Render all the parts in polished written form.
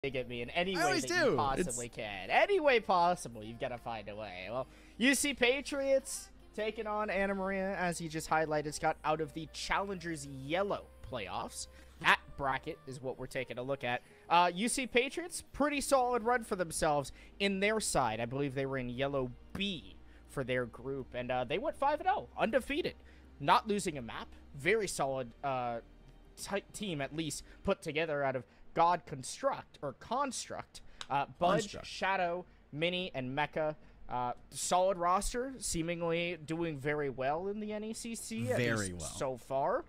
at me in any way that you possibly can. Any way possible, you've got to find a way. Well, UC Patriots taking on Anna Maria, as you just highlighted, got out of the Challengers Yellow playoffs. That bracket is what we're taking a look at. UC Patriots, pretty solid run for themselves in their side. I believe they were in Yellow B for their group, and they went 5-0, undefeated, not losing a map. Very solid team, at least, put together out of God Construct, Budge, Shadow, Mini, and Mecha. Solid roster, seemingly doing very well in the NECC. Very well so far,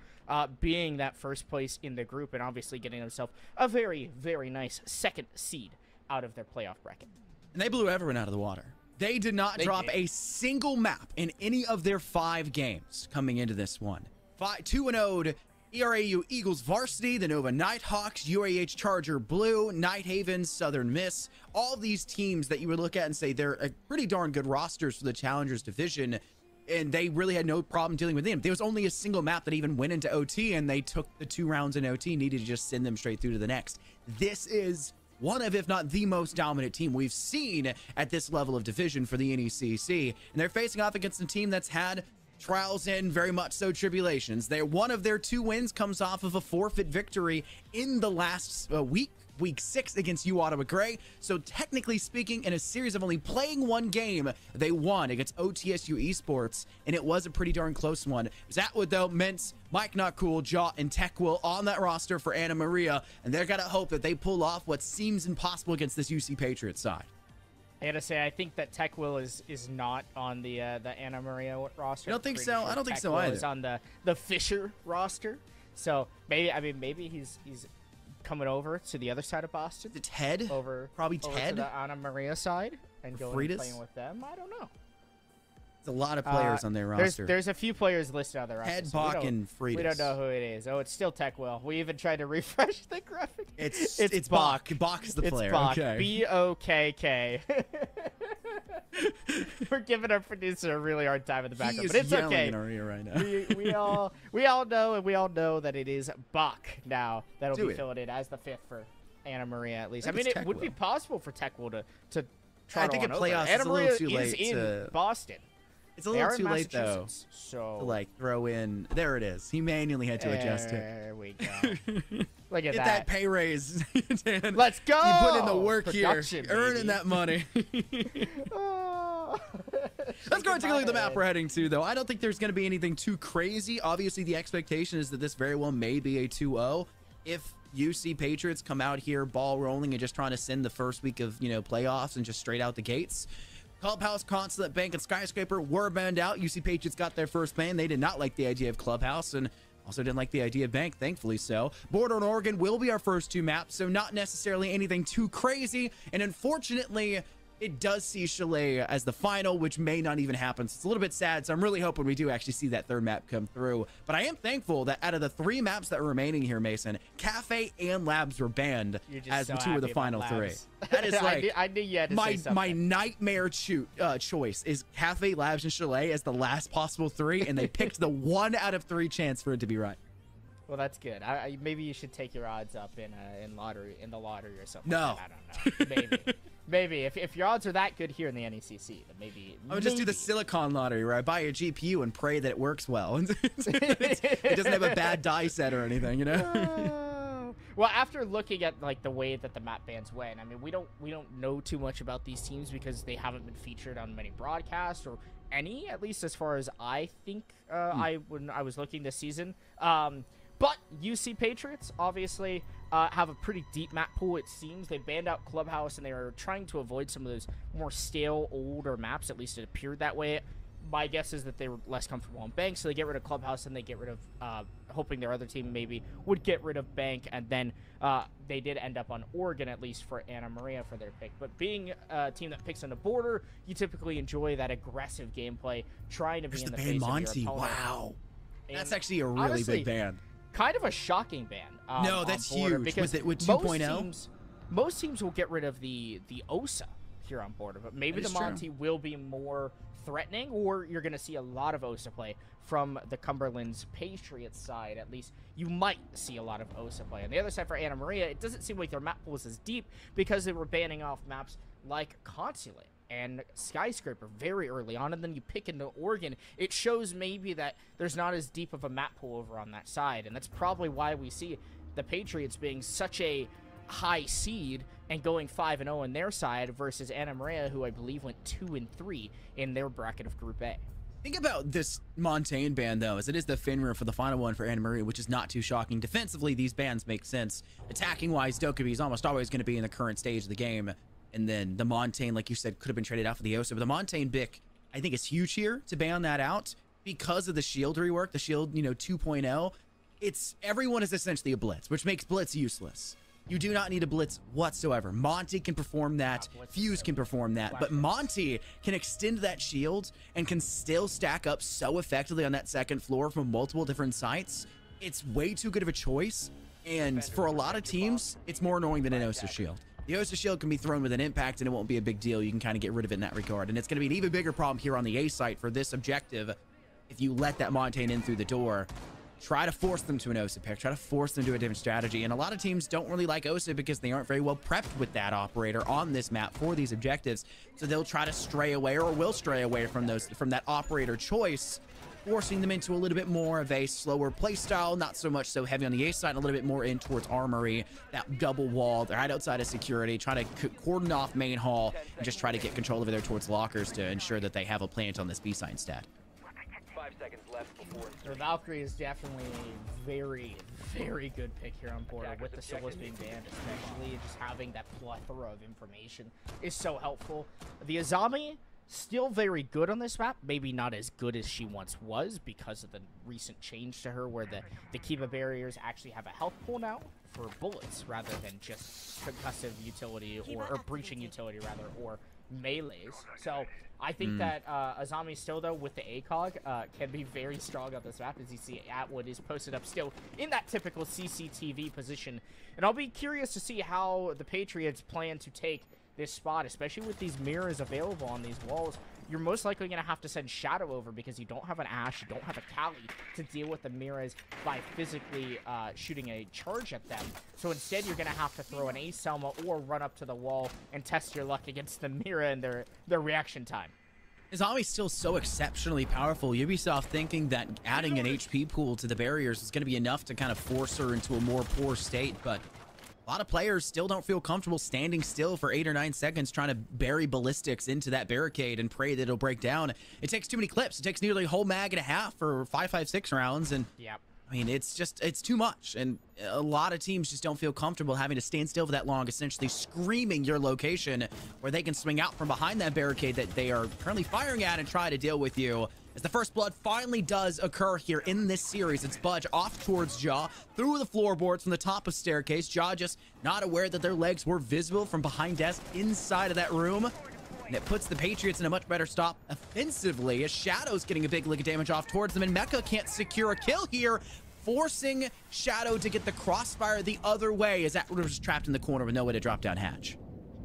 being that first place in the group and obviously getting themselves a very, very nice second seed out of their playoff bracket. And they blew everyone out of the water. They did not drop a single map in any of their 5 games coming into this one. 2-0'd ERAU Eagles Varsity, the Nova Nighthawks, UAH Charger Blue, Night Haven, Southern Miss. All these teams that you would look at and say they're a pretty darn good rosters for the Challengers division, and they really had no problem dealing with them. There was only a single map that even went into OT, and they took the 2 rounds in OT, needed to just send them straight through to the next. This is one of, if not the most dominant team we've seen at this level of division for the NECC, and they're facing off against a team that's had trials and very much so tribulations. One of their 2 wins comes off of a forfeit victory in the last week 6 against U Ottawa Gray. So technically speaking, in a series of only playing 1 game, they won against OTSU Esports, and it was a pretty darn close one. Zatwood, though, Mintz, Mike Not Cool, Jaw, and Techwill on that roster for Anna Maria, and they're gonna hope that they pull off what seems impossible against this UC Patriots side. I gotta say, I think that Techwill is not on the Anna Maria roster. I don't think so. Sure I don't think so either. Is on the Fisher roster. So maybe he's coming over to the other side of Boston. The Ted probably Ted to the Anna Maria side and going and playing with them. I don't know. There's a lot of players on their roster. There's a few players listed on their roster. Ted, Bach, and Friedis. We don't know who it is. Oh, it's still Techwill. We even tried to refresh the graphic. It's Bach. Bach is the player. It's Bach. Okay. B-O-K-K. We're giving our producer a really hard time in the background, but it's okay. In our ear right now. we all know, and we all know that it is Bach now that'll be filling in as the 5th for Anna Maria at least. I mean, it would be possible for Techwill to try. I think in playoffs it's a little too late in Boston. It's a little too late, though, so to, like, throw in. There it is. He manually had to adjust it. There we go. Look at Get that pay raise, Dan. Let's go! You put in the work Production, here. Earning that money. Let's go and take a look at the map we're heading to, though. I don't think there's going to be anything too crazy. Obviously, the expectation is that this very well may be a 2-0. If UC Patriots come out here ball rolling and just trying to send the first week of, playoffs and just straight out the gates. Clubhouse, Consulate, Bank, and Skyscraper were banned out. UC Patriots got their first ban. They did not like the idea of Clubhouse and also didn't like the idea of Bank, thankfully so. Border and Oregon will be our first 2 maps, so not necessarily anything too crazy. And unfortunately, it does see Chalet as the final, which may not even happen. So it's a little bit sad. So I'm really hoping we do actually see that 3rd map come through. But I am thankful that out of the 3 maps that were remaining here, Mason, Cafe and Labs were banned as the 2 of the final 3. That is like I knew you had to say something. My nightmare choice is Cafe, Labs, and Chalet as the last possible 3, and they picked the 1 out of 3 chance for it to be right. Well, that's good. Maybe you should take your odds up in the lottery or something. No, I don't know. Maybe if your odds are that good here in the NECC, then maybe I would just do the Silicon lottery where I buy a GPU and pray that it works well. It doesn't have a bad die set or anything, Well, after looking at like the way that the map bans went, I mean, we don't know too much about these teams because they haven't been featured on many broadcasts or any, at least as far as I think when I was looking this season. But UC Patriots obviously have a pretty deep map pool, it seems. They banned out Clubhouse, and they are trying to avoid some of those more stale, older maps. At least it appeared that way. My guess is that they were less comfortable on Bank, so they get rid of Clubhouse, and they get rid of, hoping their other team maybe would get rid of Bank, and then they did end up on Oregon, at least for Anna Maria for their pick. But being a team that picks on the border, you typically enjoy that aggressive gameplay, trying to be in the face of your opponent. Wow. That's actually a really big ban. Kind of a shocking ban. No, that's huge. Because with 2.0? Most teams will get rid of the OSA here on border, but maybe the Monty will be more threatening, or you're going to see a lot of Osa play from the Cumberland's Patriots side. At least you might see a lot of Osa play. On the other side for Anna Maria, it doesn't seem like their map pool is as deep because they were banning off maps like Consulate and Skyscraper very early on, and then you pick into Oregon. It shows maybe that there's not as deep of a map pool over on that side, and that's probably why we see the Patriots being such a high seed and going 5-0 on their side versus Anna Maria, who I believe went 2-3 in their bracket of Group A. Think about this Montaigne ban, though, as it is the Finra for the final one for Anna Maria, which is not too shocking. Defensively, these bans make sense. Attacking-wise, Dokkaebi is almost always going to be in the current stage of the game. And then the Montaigne, like you said, could have been traded out for the Osa. But the Montaigne Bic, I think, is huge here to ban that out because of the shield rework, the shield, 2.0. Everyone is essentially a blitz, which makes blitz useless. You do not need a blitz whatsoever. Monty can perform that. Fuse can perform that. But Monty can extend that shield and can still stack up so effectively on that second floor from multiple different sites. It's way too good of a choice. And for a lot of teams, it's more annoying than an Osa shield. The Osa shield can be thrown with an impact and it won't be a big deal. You can kind of get rid of it in that regard. And it's going to be an even bigger problem here on the A site for this objective. If you let that Montaigne in through the door, try to force them to an Osa pick, try to force them to a different strategy. And a lot of teams don't really like Osa because they aren't very well prepped with that operator on this map for these objectives. So they'll try to stray away, or will stray away from that operator choice, forcing them into a little bit more of a slower play style, not so much so heavy on the A side, and a little bit more in towards Armory, that double wall. They're right outside of security, try to cordon off main hall, and just try to get control over there towards lockers to ensure that they have a plant on this B side instead. 5 seconds left before The Valkyrie is definitely a very, very good pick here on Portal, with the Solas being banned especially. Just having that plethora of information is so helpful. The Azami, still very good on this map, maybe not as good as she once was because of the recent change to her where the Kiba barriers actually have a health pool now for bullets rather than just concussive utility or breaching utility rather, or melees. So I think that Azami still, though, with the ACOG, can be very strong on this map. As you see, Atwood is posted up still in that typical CCTV position. And I'll be curious to see how the Patriots plan to take this spot, especially with these mirrors available on these walls. You're most likely going to have to send Shadow over because you don't have an Ash, you don't have a Kali to deal with the mirrors by physically shooting a charge at them. So instead, you're going to have to throw an Ace Selma or run up to the wall and test your luck against the mirror and their reaction time. Azami's still so exceptionally powerful. Ubisoft thinking that adding an HP pool to the barriers is going to be enough to kind of force her into a more poor state, but a lot of players still don't feel comfortable standing still for 8 or 9 seconds trying to bury ballistics into that barricade and pray that it'll break down. It takes too many clips. It takes nearly a whole mag and a half for 5.56 rounds, and I mean, it's too much, and a lot of teams just don't feel comfortable having to stand still for that long, essentially screaming your location where they can swing out from behind that barricade that they are currently firing at and try to deal with you. As the first blood finally does occur here in this series, it's Budge off towards Jaw through the floorboards from the top of staircase. Jaw just not aware that their legs were visible from behind desk inside of that room. And it puts the Patriots in a much better stop offensively as Shadow's getting a big lick of damage off towards them, and Mecha can't secure a kill here, forcing Shadow to get the crossfire the other way as Atwood was trapped in the corner with no way to drop down hatch.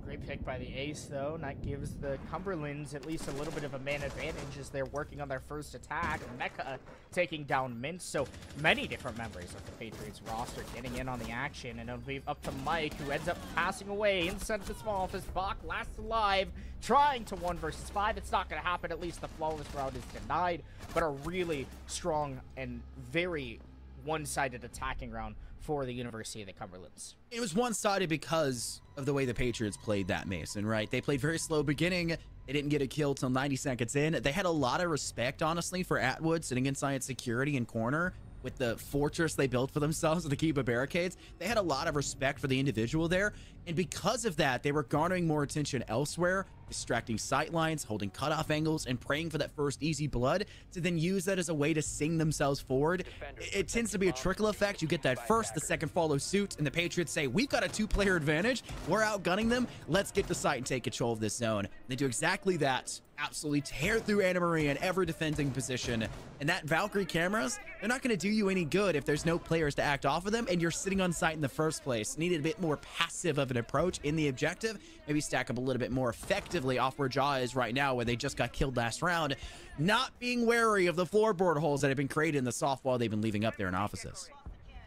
Great pick by the Ace, though, and that gives the Cumberlands at least a little bit of a man advantage as they're working on their first attack. Mecha taking down Mint, so many different members of the Patriots roster getting in on the action, and it'll be up to Mike, who ends up passing away inside the small office. Bach lasts alive, trying to 1 versus 5. It's not going to happen. At least the flawless round is denied, but a really strong and very one-sided attacking round for the University of the Cumberlands. It was one-sided because of the way the Patriots played that, Mason, right? They played very slow beginning. They didn't get a kill till 90 seconds in. They had a lot of respect, honestly, for Atwood sitting inside security and corner with the fortress they built for themselves to keep barricades. They had a lot of respect for the individual there. And because of that, they were garnering more attention elsewhere, distracting sight lines, holding cutoff angles, and praying for that first easy blood to then use that as a way to sing themselves forward. It tends to be a trickle effect. You get that first, the second follows suit, and the Patriots say, we've got a 2-player advantage. We're outgunning them. Let's get the site and take control of this zone. They do exactly that. Absolutely tear through Anna Maria in every defending position. And that Valkyrie cameras, they're not going to do you any good if there's no players to act off of them and you're sitting on site in the first place. Needed a bit more passive of an approach in the objective. Maybe stack up a little bit more effective effectively off where Jaw is right now, where they just got killed last round, not being wary of the floorboard holes that have been created in the soft wall they've been leaving up there in offices.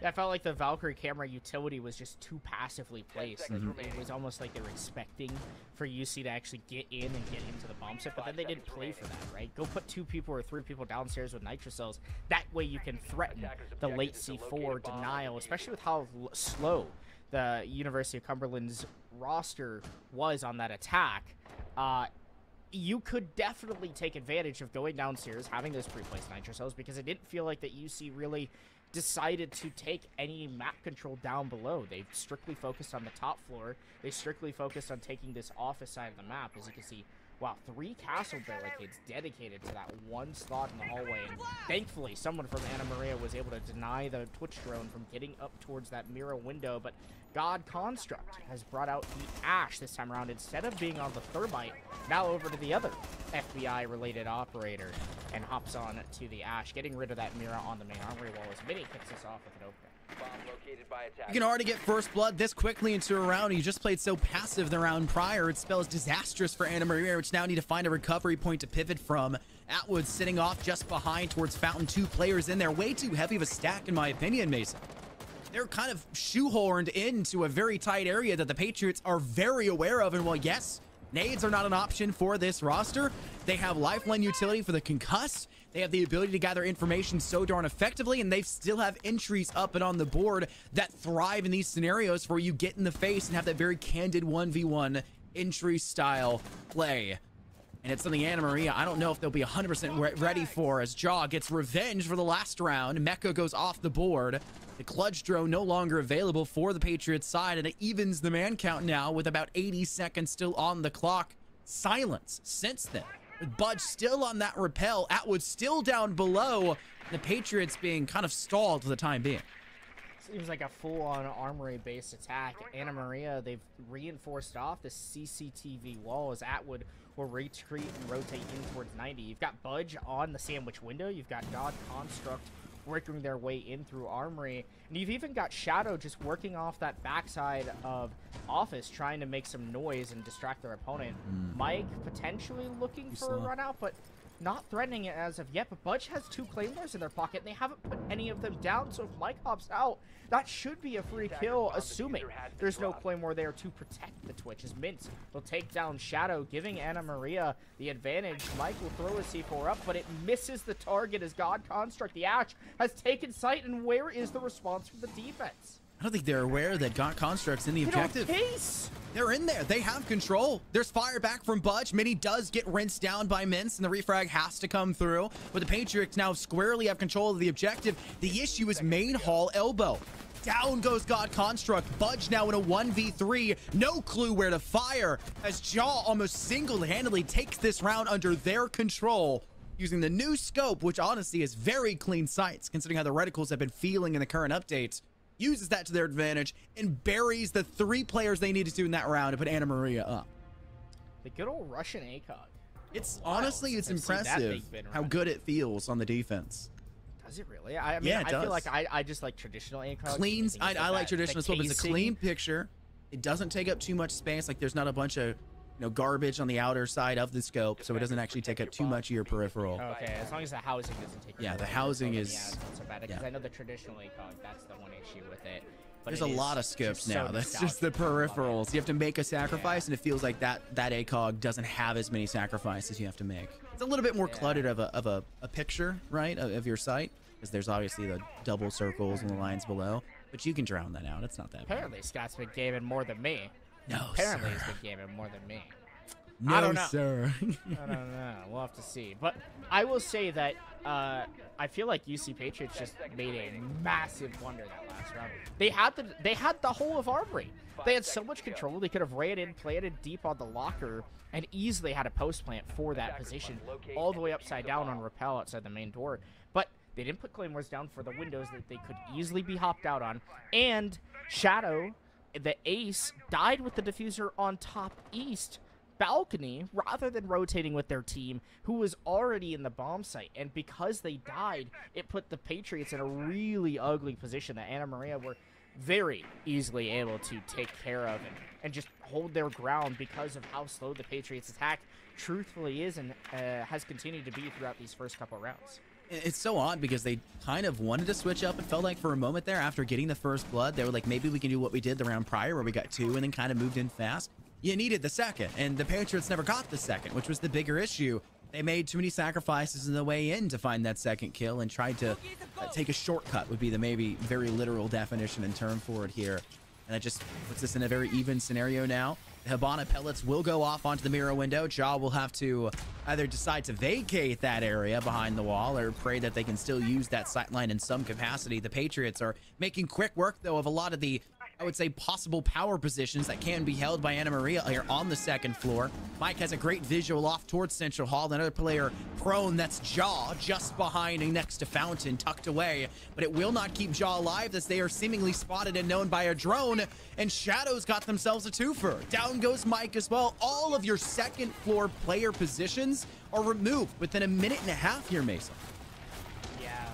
Yeah, I felt like the Valkyrie camera utility was just too passively placed. Like, it was almost like they were expecting for UC to actually get in and get into the bomb site, but then they didn't play for that, right? Go put 2 people or 3 people downstairs with nitro cells. That way you can threaten the late C4 denial, especially with how slow the University of Cumberland's roster was on that attack. You could definitely take advantage of going downstairs, having those pre-placed nitro cells, because it didn't feel like that UC really decided to take any map control down below. They strictly focused on the top floor. They strictly focused on taking this office side of the map. As you can see, wow, 3 castle barricades dedicated to that one slot in the hallway. And thankfully, someone from Anna Maria was able to deny the Twitch drone from getting up towards that mirror window. But God Construct has brought out the Ash this time around. Instead of being on the Thermite, now over to the other FBI-related operator and hops on to the Ash, getting rid of that mirror on the main armory wall as Mini kicks us off with an opener. Bomb located by attack. You can already get first blood this quickly into a round. You just played so passive the round prior. It spells disastrous for Anna Maria, which now need to find a recovery point to pivot from. Atwood sitting off just behind towards Fountain. 2 players in there. Way too heavy of a stack, in my opinion, Mason. They're kind of shoehorned into a very tight area that the Patriots are very aware of. And while, yes, nades are not an option for this roster, they have lifeline utility for the concussed. They have the ability to gather information so darn effectively, and they still have entries up and on the board that thrive in these scenarios where you get in the face and have that very candid 1v1 entry style play. And it's something Anna Maria, I don't know if they'll be 100% ready for, as Jaw gets revenge for the last round. Mecha goes off the board. The clutch drone no longer available for the Patriots side, and it evens the man count now with about 80 seconds still on the clock. Silence since then. With Budge still on that rappel, Atwood still down below, the Patriots being kind of stalled for the time being. Seems like a full-on armory-based attack. Anna Maria, they've reinforced off the CCTV wall as Atwood will retreat and rotate in towards 90. You've got Budge on the sandwich window. You've got God Construct working their way in through armory, and you've even got Shadow just working off that backside of office, trying to make some noise and distract their opponent. Mike potentially looking for a run out, but not threatening it as of yet. But Budge has 2 claymores in their pocket, and they haven't put any of them down, so if Mike hops out, that should be a free kill, assuming there's no claymore there to protect the Twitch, as Mintz will take down Shadow, giving Anna Maria the advantage. Mike will throw a C4 up, but it misses the target as God Construct, the Ash, has taken sight. And where is the response from the defense? I don't think they're aware that God Construct's in the objective. Case. They're in there. They have control. There's fire back from Budge. Mini does get rinsed down by Mintz, and the refrag has to come through. But the Patriots now squarely have control of the objective. The issue is main hall elbow. Down goes God Construct. Budge now in a 1v3. No clue where to fire, as Jaw almost single-handedly takes this round under their control, using the new scope, which honestly is very clean sights, considering how the reticles have been feeling in the current updates. Uses that to their advantage and buries the 3 players they needed to in that round to put Anna Maria up. The good old Russian ACOG. It's honestly, it's impressive how good it feels on the defense. Does it really? I mean, yeah, I feel like I just like traditional ACOG. Clean. I like traditional as well, but it's a clean picture. It doesn't take up too much space. Like, there's not a bunch of garbage on the outer side of the scope, so it doesn't actually take up too much of your peripheral. Okay, as long as the housing doesn't take. Yeah, the housing is. Yeah, it's not so bad, because I know the traditional ACOG, that's the one issue with it. But there's a lot of scopes now. That's just the peripherals. You have to make a sacrifice, and it feels like that ACOG doesn't have as many sacrifices you have to make. It's a little bit more cluttered of a picture, right, of your site, because there's obviously the double circles and the lines below. But you can drown that out. It's not that bad. Apparently, Scott's been gaming more than me. No, Apparently, sir. he's been gaming more than me. No, I don't know. Sir. I don't know. We'll have to see. But I will say that I feel like UC Patriots just made a massive blunder that last round. They had the whole of Armory. They had so much control. They could have ran in, planted deep on the locker, and easily had a post plant for that position, all the way upside down on rappel outside the main door. But they didn't put claymores down for the windows that they could easily be hopped out on. And Shadow, the ace, died with the diffuser on top east balcony rather than rotating with their team, who was already in the bomb site. And because they died, it put the Patriots in a really ugly position that Anna Maria were very easily able to take care of and just hold their ground because of how slow the Patriots attack truthfully is and has continued to be throughout these first couple rounds. It's so odd because they kind of wanted to switch up. It felt like for a moment there after getting the first blood, they were like, maybe we can do what we did the round prior where we got 2 and then kind of moved in fast. You needed the second, and the Patriots never got the second, which was the bigger issue. They made too many sacrifices in the way in to find that second kill and tried to take a shortcut would be the maybe very literal definition and term for it here. And that just puts us in a very even scenario now. The Hibana pellets will go off onto the mirror window. Jaw will have to either decide to vacate that area behind the wall or pray that they can still use that sightline in some capacity. The Patriots are making quick work, though, of a lot of the, I would say, possible power positions that can be held by Anna Maria here on the second floor. Mike has a great visual off towards Central Hall. Another player prone, that's Jaw, just behind and next to Fountain, tucked away. But it will not keep Jaw alive as they are seemingly spotted and known by a drone. And Shadow's got themselves a twofer. Down goes Mike as well. All of your second floor player positions are removed within a minute and a half here, Mason. Yeah,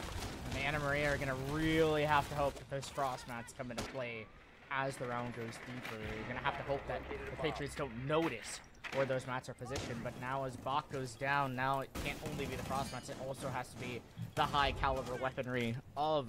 Anna Maria are going to really have to hope that those frost mats come into play as the round goes deeper. You're going to have to hope that the Patriots don't notice where those mats are positioned. But now as Bach goes down, now it can't only be the frost mats, it also has to be the high caliber weaponry of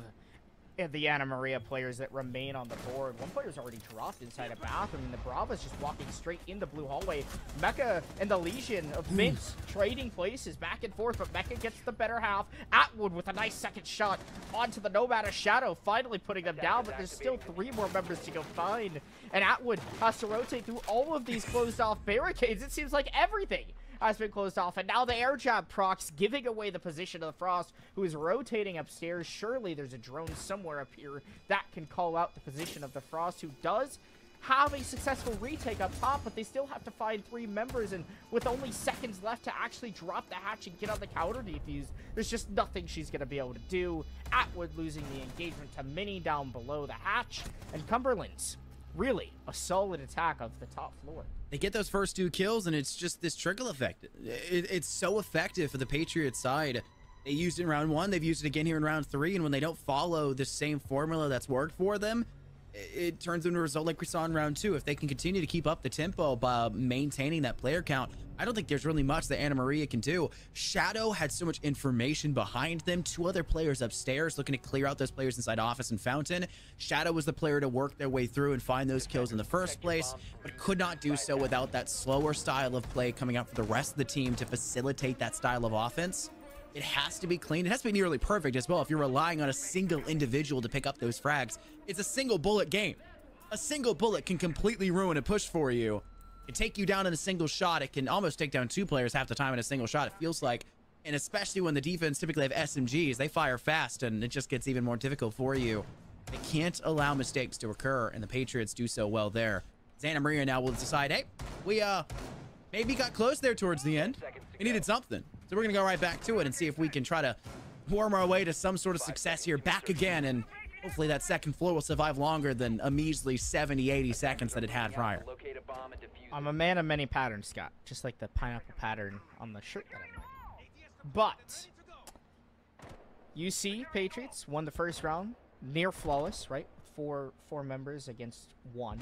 the Anna Maria players that remain on the board. One player's already dropped inside a bathroom, and the Brava's just walking straight in the blue hallway. Mecha and the Legion of Mints trading places back and forth, but Mecha gets the better half. Atwood with a nice second shot onto the Nomad of Shadow, finally putting them down, but there's still 3 more members to go find. And Atwood has to rotate through all of these closed off barricades. It seems like everything has been closed off, and now the air jab procs giving away the position of the Frost, who is rotating upstairs. Surely there's a drone somewhere up here that can call out the position of the Frost, who does have a successful retake up top, but they still have to find 3 members, and with only seconds left to actually drop the hatch and get on the counter defuse, there's just nothing she's going to be able to do. Atwood losing the engagement to Mini down below the hatch, and Cumberland's really a solid attack of the top floor. They get those first 2 kills, and it's just this trickle effect. It's so effective for the Patriots side. They used it in round 1. They've used it again here in round 3. And when they don't follow the same formula that's worked for them, it turns into a result like we saw in round 2. If they can continue to keep up the tempo by maintaining that player count, I don't think there's really much that Anna Maria can do. Shadow had so much information behind them. 2 other players upstairs looking to clear out those players inside Office and Fountain. Shadow was the player to work their way through and find those kills in the first place, but could not do so without that slower style of play coming out for the rest of the team to facilitate that style of offense. It has to be clean. It has to be nearly perfect as well if you're relying on a single individual to pick up those frags. It's a single bullet game. A single bullet can completely ruin a push for you. It can take you down in a single shot. It can almost take down 2 players half the time in a single shot, it feels like. And especially when the defense typically have SMGs, they fire fast and it just gets even more difficult for you. They can't allow mistakes to occur, and the Patriots do so well there. Anna Maria now will decide, hey, we maybe got close there towards the end. We needed something. So we're going to go right back to it and see if we can try to worm our way to some sort of success here back again. And hopefully that second floor will survive longer than a measly 70, 80 seconds that it had prior. I'm a man of many patterns, Scott. Just like the pineapple pattern on the shirt that I'm wearing. But UC Patriots won the first round. Near flawless, right? Four members against 1.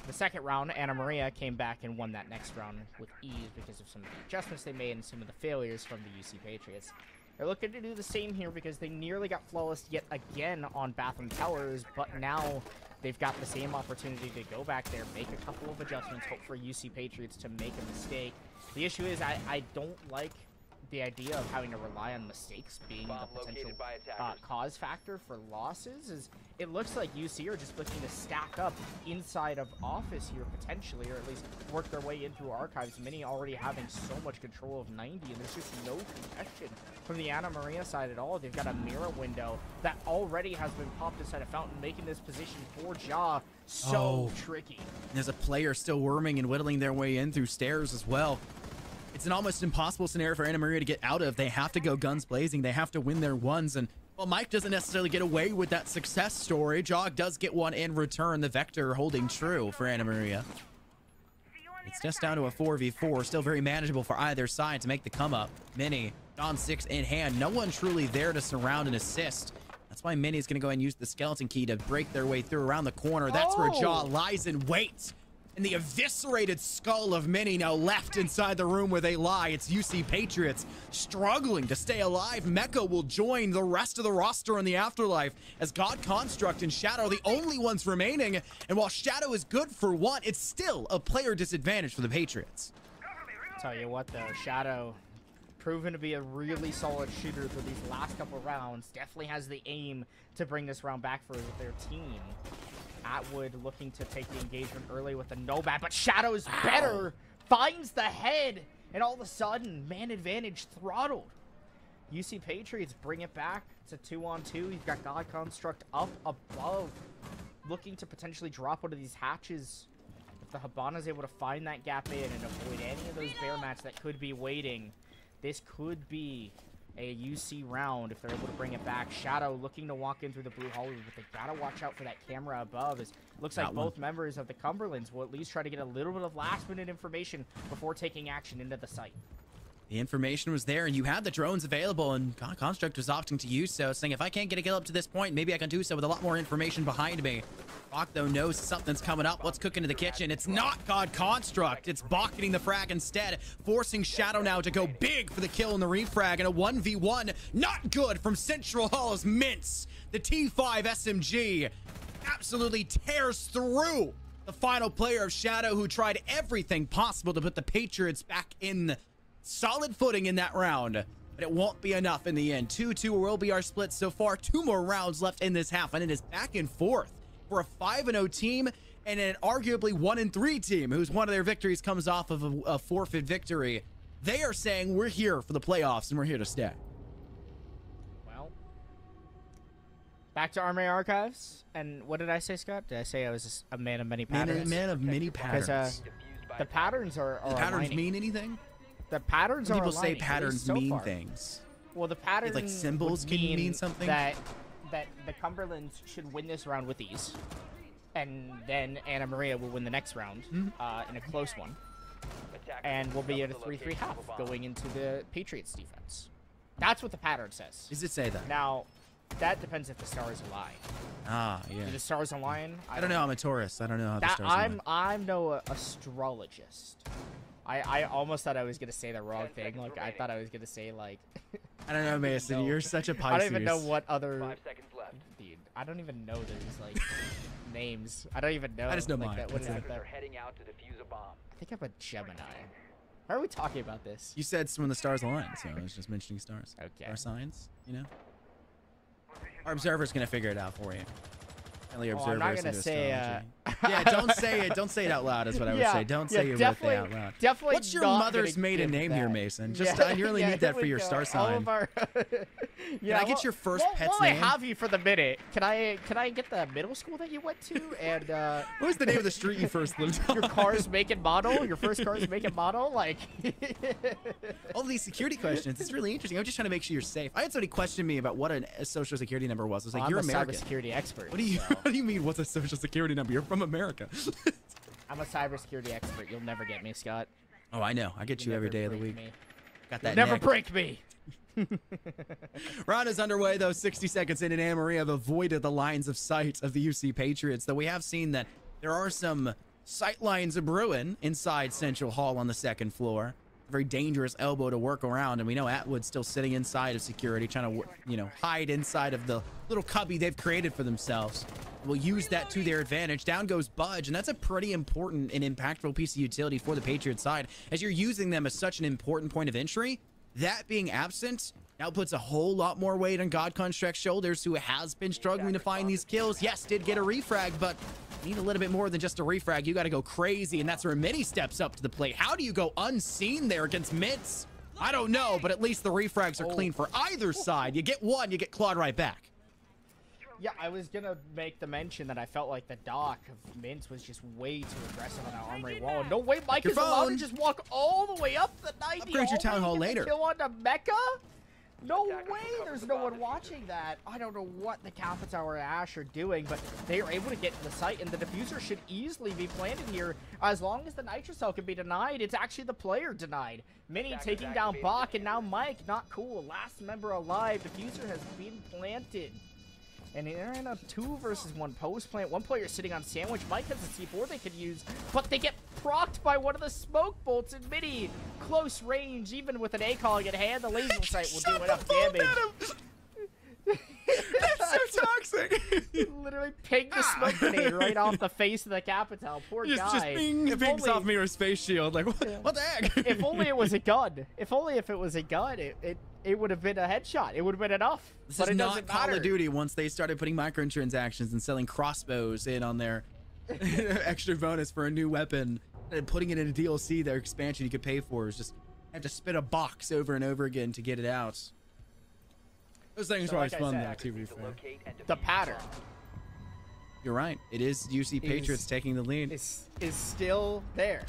The second round, Anna Maria came back and won that next round with ease because of some of the adjustments they made and some of the failures from the UC Patriots. They're looking to do the same here because they nearly got flawless yet again on Bathroom Towers, but now they've got the same opportunity to go back there, make a couple of adjustments, hope for UC Patriots to make a mistake. The issue is I don't like the idea of having to rely on mistakes being the potential cause factor for losses. Is it looks like UC are just looking to stack up inside of Office here potentially, or at least work their way in through Archives. Many already having so much control of 90, and there's just no connection from the Anna Maria side at all. They've got a mirror window that already has been popped inside a Fountain, making this position for Jaw so tricky. There's a player still worming and whittling their way in through stairs as well. It's an almost impossible scenario for Anna Maria to get out of. They have to go guns blazing. They have to win their ones. And well, Mike doesn't necessarily get away with that success story. Jog does get one in return. The Vector holding true for Anna Maria. It's just down to a 4v4. Still very manageable for either side to make the come up. Mini, Don 6 in hand. No one truly there to surround and assist. That's why Mini's going to go ahead and use the skeleton key to break their way through around the corner. That's where Jaw lies in wait. And the eviscerated skull of Mini now left inside the room where they lie. It's UC Patriots struggling to stay alive. Mecha will join the rest of the roster in the afterlife as God Construct and Shadow are the only ones remaining. And while Shadow is good for one, it's still a player disadvantage for the Patriots. Tell you what, though, Shadow, proven to be a really solid shooter for these last couple rounds, definitely has the aim to bring this round back for their team. Atwood looking to take the engagement early with a no-bat, but Shadow's better, finds the head, and all of a sudden, man advantage throttled. UC Patriots bring it back to 2-on-2. You've got God Construct up above, looking to potentially drop one of these hatches. If the Habana's able to find that gap in and avoid any of those bear mats that could be waiting, this could be a UC round if they're able to bring it back. Shadow looking to walk in through the blue hallway, but they gotta watch out for that camera above. It looks like both members of the Cumberlands will at least try to get a little bit of last-minute information before taking action into the site. The information was there, and you had the drones available, and God Construct was opting to use so, saying, if I can't get a kill up to this point, maybe I can do so with a lot more information behind me. Bach, though, knows something's coming up. What's cooking in the kitchen? It's not God Construct. It's Bach getting the frag instead, forcing Shadow now to go big for the kill in the refrag, and a 1v1. Not good from Central Hall's Mints. The T5 SMG absolutely tears through the final player of Shadow, who tried everything possible to put the Patriots back in solid footing in that round, but it won't be enough in the end. 2-2 will be our split so far. 2 more rounds left in this half, and it is back and forth for a 5-0 team and an arguably 1-3 team whose one of their victories comes off of a forfeit victory. They are saying we're here for the playoffs and we're here to stay. Well, back to Armory Archives. And what did I say, Scott? Did I say I was a man of many patterns? Man of many patterns. The patterns are the patterns aligning. mean anything? The patterns are People aligning, say patterns so mean far. things. Well, the patterns like symbols can mean something. That the Cumberlands should win this round with ease, and then Anna Maria will win the next round in a close one, and we'll be at a 3-3 half going into the Patriots defense. That's what the pattern says. Does it say that? Now, that depends if the stars align. Ah, yeah. Do the stars align? I don't know. I'm a Taurus. I don't know how the stars align. I'm no astrologist. I almost thought I was gonna say the wrong thing. Like I thought I was gonna say like. I don't know, Mason. You're such a Pisces. I don't even know what other. 5 seconds left. Dude, I don't even know those like names. I don't even know. I just know like, mine. What is it? They're heading out to defuse a bomb. I think I'm a Gemini. Why are we talking about this? You said when the stars align, so I was just mentioning stars. Okay. Our signs, you know. Our observer's gonna figure it out for you. I'm not gonna say. Yeah, don't say it. Don't say it out loud. Is what I would say. Don't say your birthday out loud. Definitely. What's your mother's maiden name here, Mason? Just I really need that for your star sign. Can I get your first pet's name? While I have you for the minute, can I get the middle school that you went to and what was the name of the street you first lived on? Your car's make and model, your first car's make and model, like. All these security questions. It's really interesting. I'm just trying to make sure you're safe. I had somebody question me about what a social security number was. I was like, you're American. I'm a cybersecurity expert. What do you? So. What do you mean? What's a social security number? You're from America. I'm a cybersecurity expert. You'll never get me, Scott. Oh, I know. I get you every day of the week. Got that. Never break me. Round is underway, though. 60 seconds in, and Anna Maria have avoided the lines of sight of the UC Patriots, though we have seen that there are some sight lines of brewing inside Central Hall on the second floor. A very dangerous elbow to work around, and we know Atwood's still sitting inside of security, trying to, you know, hide inside of the little cubby they've created for themselves. Will use that to their advantage. Down goes Budge, and that's a pretty important and impactful piece of utility for the Patriots side, as you're using them as such an important point of entry. That being absent now puts a whole lot more weight on God Construct's shoulders, who has been struggling to find these kills. Yes, did get a refrag, but need a little bit more than just a refrag. You got to go crazy, and that's where Mini steps up to the plate. How do you go unseen there against Mitz? I don't know, but at least the refrags are clean for either side. You get one, you get clawed right back. Yeah, I was going to make the mention that I felt like the dock of Mintz was just way too aggressive on that armory wall. No way Mike is allowed to just walk all the way up the 90. Upgrade your town hall later. Kill onto Mecca? No way there's no one watching that. I don't know what the Kappa Tower Ash are doing, but they are able to get to the site, and the diffuser should easily be planted here. As long as the Nitro Cell can be denied, it's actually the player denied. Mini taking down Bach, and now Mike, not cool. Last member alive. Diffuser has been planted. And they're in a 2 versus 1 post plant. One player sitting on sandwich. Mike has a C4 they could use, but they get procced by one of the smoke bolts in midi. Close range, even with an ACOG at hand, the laser sight will do enough damage. That's so toxic. Literally pinged the smoke grenade right off the face of the Capital. Poor guy. Just pings off Mirror's face shield. Like, what the heck? If only it was a gun. If it was a gun, it would have been a headshot. It would have been enough. This is not Call of Duty once they started putting microtransactions and selling crossbows in on their extra bonus for a new weapon and putting it in a DLC, their expansion you could pay for is just have to spin a box over and over again to get it out. Those things are always fun, though, to be fair. The pattern. You're right. It is UC Patriots taking the lead. Is still there.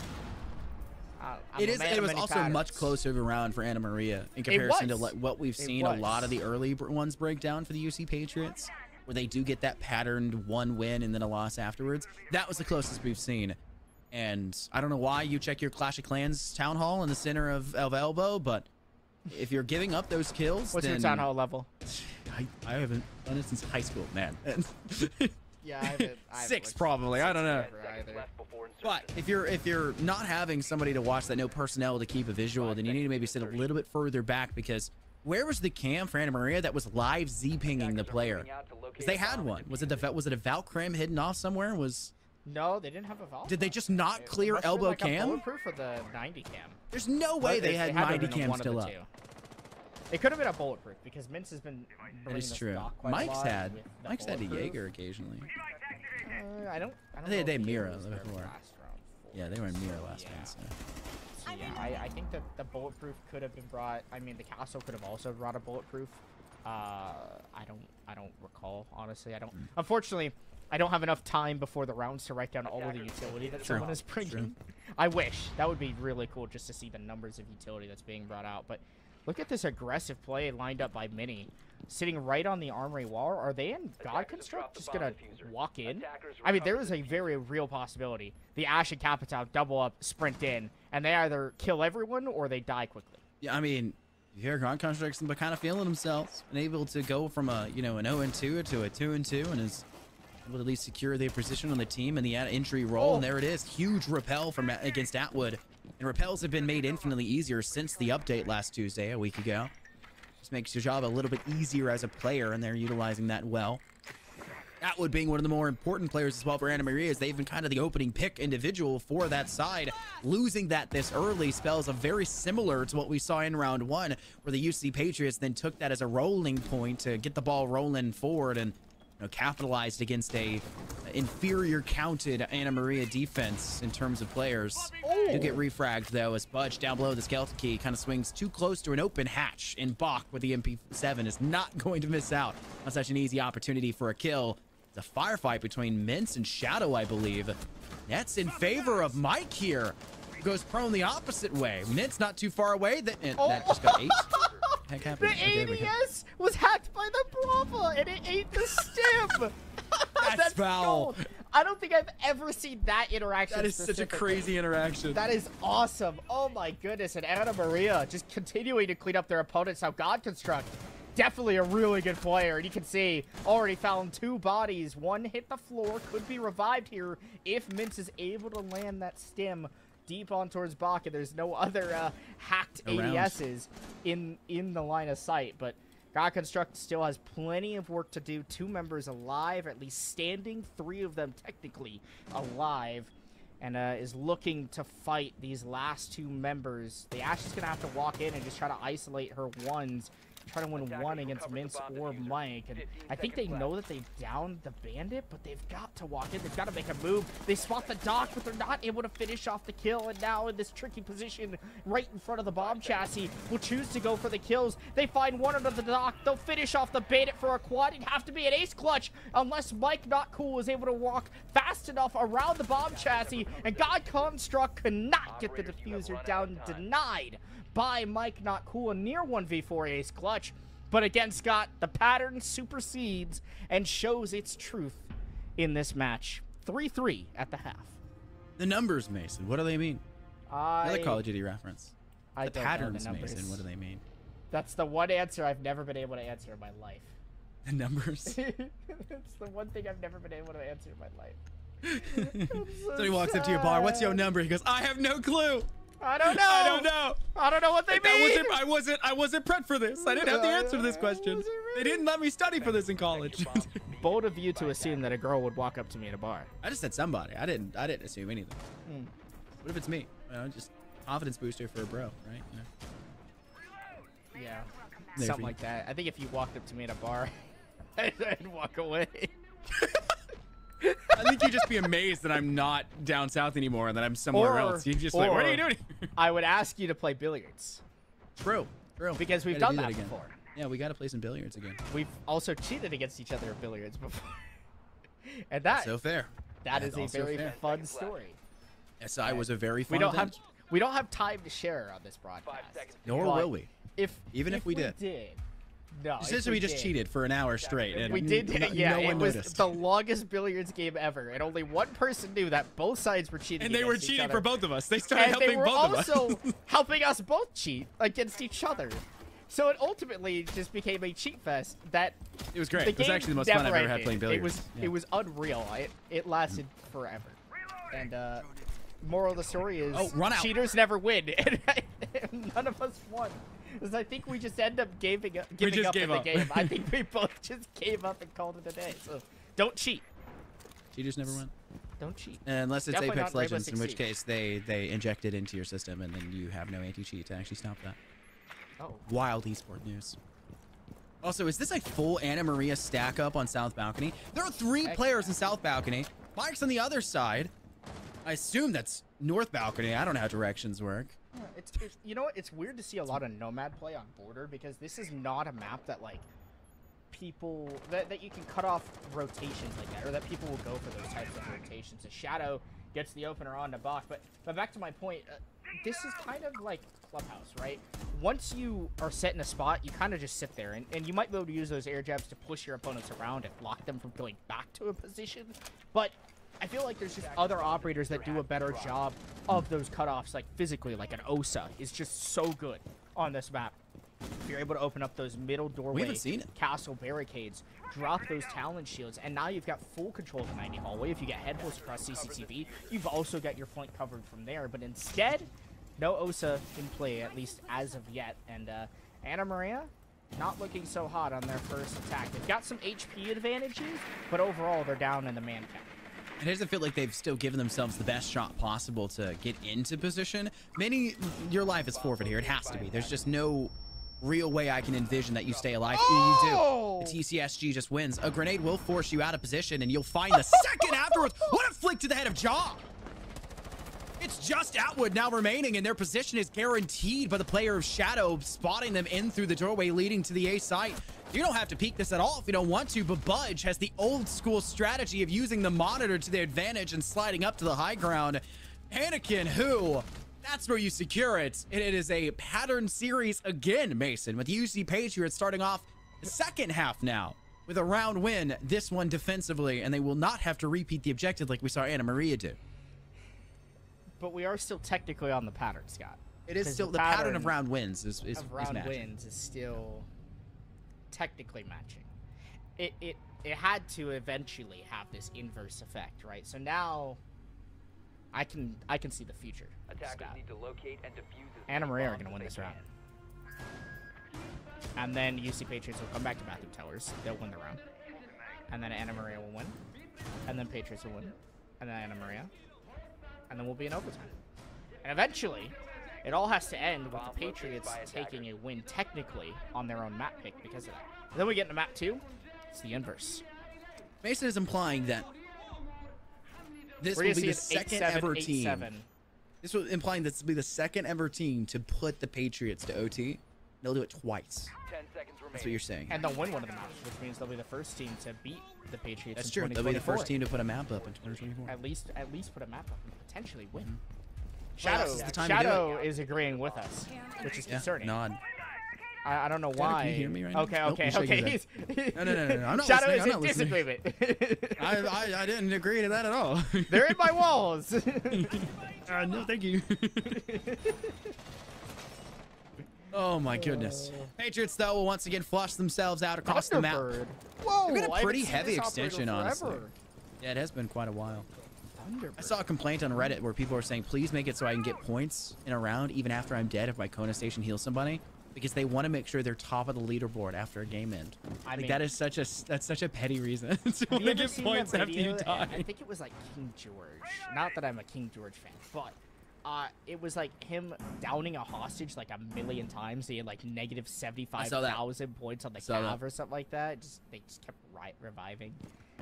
It was also much closer of a round for Anna Maria in comparison to what we've seen a lot of the early ones break down for the UC Patriots, where they do get that patterned one win and then a loss afterwards. That was the closest we've seen. And I don't know why you check your Clash of Clans town hall in the center of Elbow, but if you're giving up those kills, what's your town hall level? I haven't done it since high school, man. Yeah, I haven't. 6 probably. I don't know. But if you're not having somebody to watch that know personnel to keep a visual, then you need to maybe sit a little bit further back, because where was the cam for Anna Maria that was live Z-pinging the player? Because they had one. Was it a Valkyrie hidden off somewhere? No, they didn't have a Valkyrie. Did they just not clear elbow like cam? Bulletproof for the 90 cam. There's no way they had 90 cam still up. It could have been a bulletproof because Mince has been. That is true. Mike's had a Jaeger occasionally. I don't. They had Mira before. Yeah, they were in Mira last one. So yeah, I think that the bulletproof could have been brought. I mean, the castle could have also brought a bulletproof. I don't recall, honestly. I don't. Unfortunately, I don't have enough time before the rounds to write down all of the utility that someone is bringing. I wish. That would be really cool just to see the numbers of utility that's being brought out. But look at this aggressive play lined up by Mini. Sitting right on the armory wall. Are they in God Construct just going to walk in? I mean, there is a very real possibility. The Ash and Capital double up, sprint in, and they either kill everyone or they die quickly. Yeah, I mean, here God Construct's been kind of feeling themselves and able to go from a, an 0-2 to a 2-2 and is able to at least secure their position on the team in the entry role. And there it is. Huge repel from against Atwood. And repels have been made infinitely easier since the update last Tuesday, a week ago. Just makes your job a little bit easier as a player, and they're utilizing that well. Atwood being one of the more important players as well for Anna Maria, as they've been kind of the opening pick individual for that side. Losing that this early spells a very similar to what we saw in round 1, where the UC Patriots then took that as a rolling point to get the ball rolling forward and capitalized against a inferior counted Anna Maria defense in terms of players. You get refragged though, as Budge down below the skeleton key kind of swings too close to an open hatch, and Bach with the MP7 is not going to miss out on such an easy opportunity for a kill. It's a firefight between Mince and Shadow, I believe. That's in favor of Mike here. Goes prone the opposite way. Mince not too far away. That just got 8. Heck happened. The ADS was hacked by the Brava and it ate the stim. That's foul. Gold. I don't think I've ever seen that interaction. That is such a crazy interaction. That is awesome. Oh my goodness. And Anna Maria just continuing to clean up their opponents. Now God Construct, definitely a really good player. And you can see already found 2 bodies. One hit the floor, could be revived here if Mince is able to land that stim deep on towards Bach, and there's no other hacked ADSs in the line of sight. But God Construct still has plenty of work to do. 2 members alive, at least standing, 3 of them technically alive, and is looking to fight these last 2 members. The Ash is going to have to walk in and just try to isolate her ones, try to win one against Mince or Mike. And I think they know that they've downed the bandit, but they've got to walk in. They've got to make a move. They spot the dock, but they're not able to finish off the kill. And now in this tricky position right in front of the bomb chassis, will choose to go for the kills. They find one under the dock. They'll finish off the bandit for a quad. It'd have to be an ace clutch unless Mike Not Cool is able to walk fast enough around the bomb chassis. And God Construct cannot get the diffuser down, denied by Mike Not Cool, a near 1v4 ace clutch. But again, Scott, the pattern supersedes and shows its truth in this match. 3-3 at the half. The numbers, Mason, what do they mean? Another Call of Duty reference. The patterns, Mason, what do they mean? That's the one answer I've never been able to answer in my life. The numbers. It's the one thing I've never been able to answer in my life. So he walks up to your bar. What's your number? He goes, I have no clue. I don't know. I don't know. I don't know what they mean. I wasn't prepped for this. I didn't have the answer to this question. They didn't let me study for this in college. Bold of you to assume that a girl would walk up to me at a bar. I just said somebody. I didn't assume anything. What if it's me? You know, just confidence booster for a bro, right? You know? Yeah. There Something like that. I think if you walked up to me at a bar, I'd walk away. I think you'd just be amazed that I'm not down south anymore and that I'm somewhere else. You'd just like, what are you doing? I would ask you to play billiards. True. Because we've done that before. Yeah, we got to play some billiards again. We've also cheated against each other at billiards before. And that's so fair. That is a very fun story. SI was a very fun event. We don't have time to share on this broadcast. Nor will we. Even if we did. No, we just cheated for an hour straight. And we did. Yeah, it was noticed. the longest billiards game ever, and only one person knew that both sides were cheating. And they were cheating for both of us. They started helping both of us. And they were also helping us both cheat against each other. So it ultimately just became a cheat fest. It was great. It was actually the most fun I've ever had playing billiards. It was unreal. It lasted forever. And moral of the story is cheaters never win, and none of us won. Because I think we just end up giving up in the game. I think we both just gave up and called it a day. So don't cheat. Cheaters never win. Don't cheat. Unless it's Apex Legends, in which case they inject it into your system and then you have no anti-cheat to actually stop that. Oh. Wild esport news. Also, is this a full Anna Maria stack up on South Balcony? There are 3 players in South Balcony. Mike's on the other side. I assume that's North Balcony. I don't know how directions work. It's you know what? It's weird to see a lot of Nomad play on Border because this is not a map that like people that you can cut off rotations like that, or that people will go for those types of rotations. A Shadow gets the opener on the Bach, but back to my point, this is kind of like Clubhouse, right? Once you are set in a spot, you kind of just sit there, and you might be able to use those air jabs to push your opponents around and block them from going back to a position, but I feel like there's just other operators that do a better job of those cutoffs, like physically, like an Osa is just so good on this map. If you're able to open up those middle doorway castle barricades, drop those Talon shields, and now you've got full control of the 90 hallway. If you get headposts across CCTV, you've also got your flank covered from there. But instead, no Osa in play, at least as of yet. And Anna Maria, not looking so hot on their first attack. They've got some HP advantages, but overall, they're down in the man count. It doesn't feel like they've still given themselves the best shot possible to get into position. Your life is forfeit here. It has to be. There's just no real way I can envision that you stay alive. You do. The TCSG just wins. A grenade will force you out of position, and you'll find the second afterwards. What a flick to the head of Jaw. It's just Atwood now remaining, and their position is guaranteed by the player of Shadow, spotting them in through the doorway leading to the A site. You don't have to peek this at all if you don't want to, but Budge has the old school strategy of using the monitor to their advantage and sliding up to the high ground. Anakin, that's where you secure it. And it is a pattern series again, Mason, with UC Patriots starting off the second half now with a round win, this one defensively, and they will not have to repeat the objective like we saw Anna Maria do. But we are still technically on the pattern, Scott. It is still the pattern of round wins is still technically matching. It had to eventually have this inverse effect, right? So now I can see the future. Attackers need to locate and defuse Anna Maria are going to win this round. And then UC Patriots will come back to Bathroom Towers. They'll win the round. And then Anna Maria will win. And then Patriots will win. And then Anna Maria. And then we'll be in overtime. And eventually, it all has to end with the Patriots taking a win technically on their own map pick because of that. And then we get into map 2. It's the inverse. Mason is implying that this will be the second ever team. This was implying this will be the second ever team to put the Patriots to OT. They'll do it twice. 10 seconds remaining. That's what you're saying. And they'll win one of the maps, which means they'll be the first team to beat the Patriots. That's true. They'll be the first team to put a map up in 2024. At least put a map up and potentially win. Mm-hmm. Shadow is agreeing with us, which is concerning. Nod. I don't know why. Can you hear me right now? Okay. No. I'm not Shadow listening. is I'm in not listening. disagreement. I didn't agree to that at all. They're in my walls. No, thank you. Oh my goodness. Patriots, though, will once again flush themselves out across the map. Whoa! They've been a pretty heavy extension, honestly. Forever. Yeah, it has been quite a while. I saw a complaint on Reddit where people were saying, please make it so I can get points in a round even after I'm dead if my Kona station heals somebody, because they want to make sure they're top of the leaderboard after a game end. I mean, that's such a petty reason to want to get points after you die. I think it was like King George. Not that I'm a King George fan, but it was like him downing a hostage like a million times. He had like negative 75,000 points on the cav or something like that. They just kept reviving.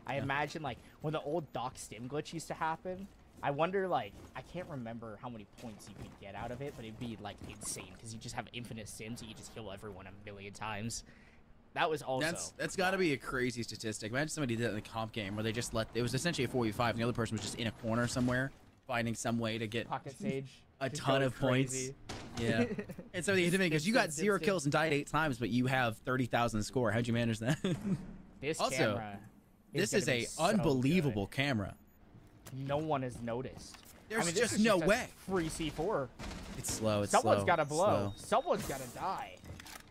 I imagine like when the old Doc Stim glitch used to happen, I wonder, like, I can't remember how many points you could get out of it, but it'd be like insane because you just have infinite sims and you just kill everyone a million times. That was also that's got to be a crazy statistic. Imagine somebody did it in a comp game where they just it was essentially a 4v5 and the other person was just in a corner somewhere finding some way to get Pocket Sage a ton of points. Yeah. And so the intimate because you got 0 kills and died 8 times, but you have 30,000 score. How'd you manage that? This also, camera. This is a unbelievable camera. No one has noticed. There's just no way. Free C4. It's slow. It's Someone's slow. got to blow. Someone's got to die.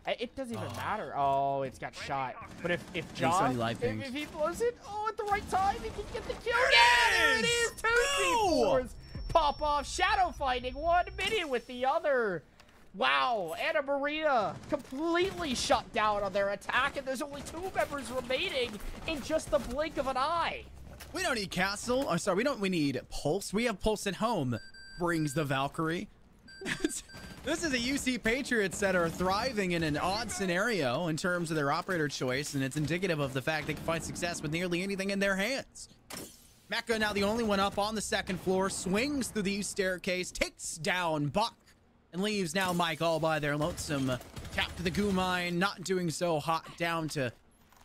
It doesn't even matter. Oh, it's got shot. But if John, if he blows it, at the right time, he can get the kill. Yeah, there it is. 2 C4s pop off. Shadow fighting 1 minute with the other. Wow, Anna Maria completely shut down on their attack, and there's only 2 members remaining in just the blink of an eye. We don't need Castle. Oh, sorry, we need Pulse. We have Pulse at home. Brings the Valkyrie. This is a UC Patriots that are thriving in an odd scenario in terms of their operator choice, and it's indicative of the fact they can find success with nearly anything in their hands. Mecca, now the only one up on the 2nd floor, swings through the staircase, takes down Buck, and leaves now Mike all by their lonesome. Tap to the goo mine, not doing so hot, down to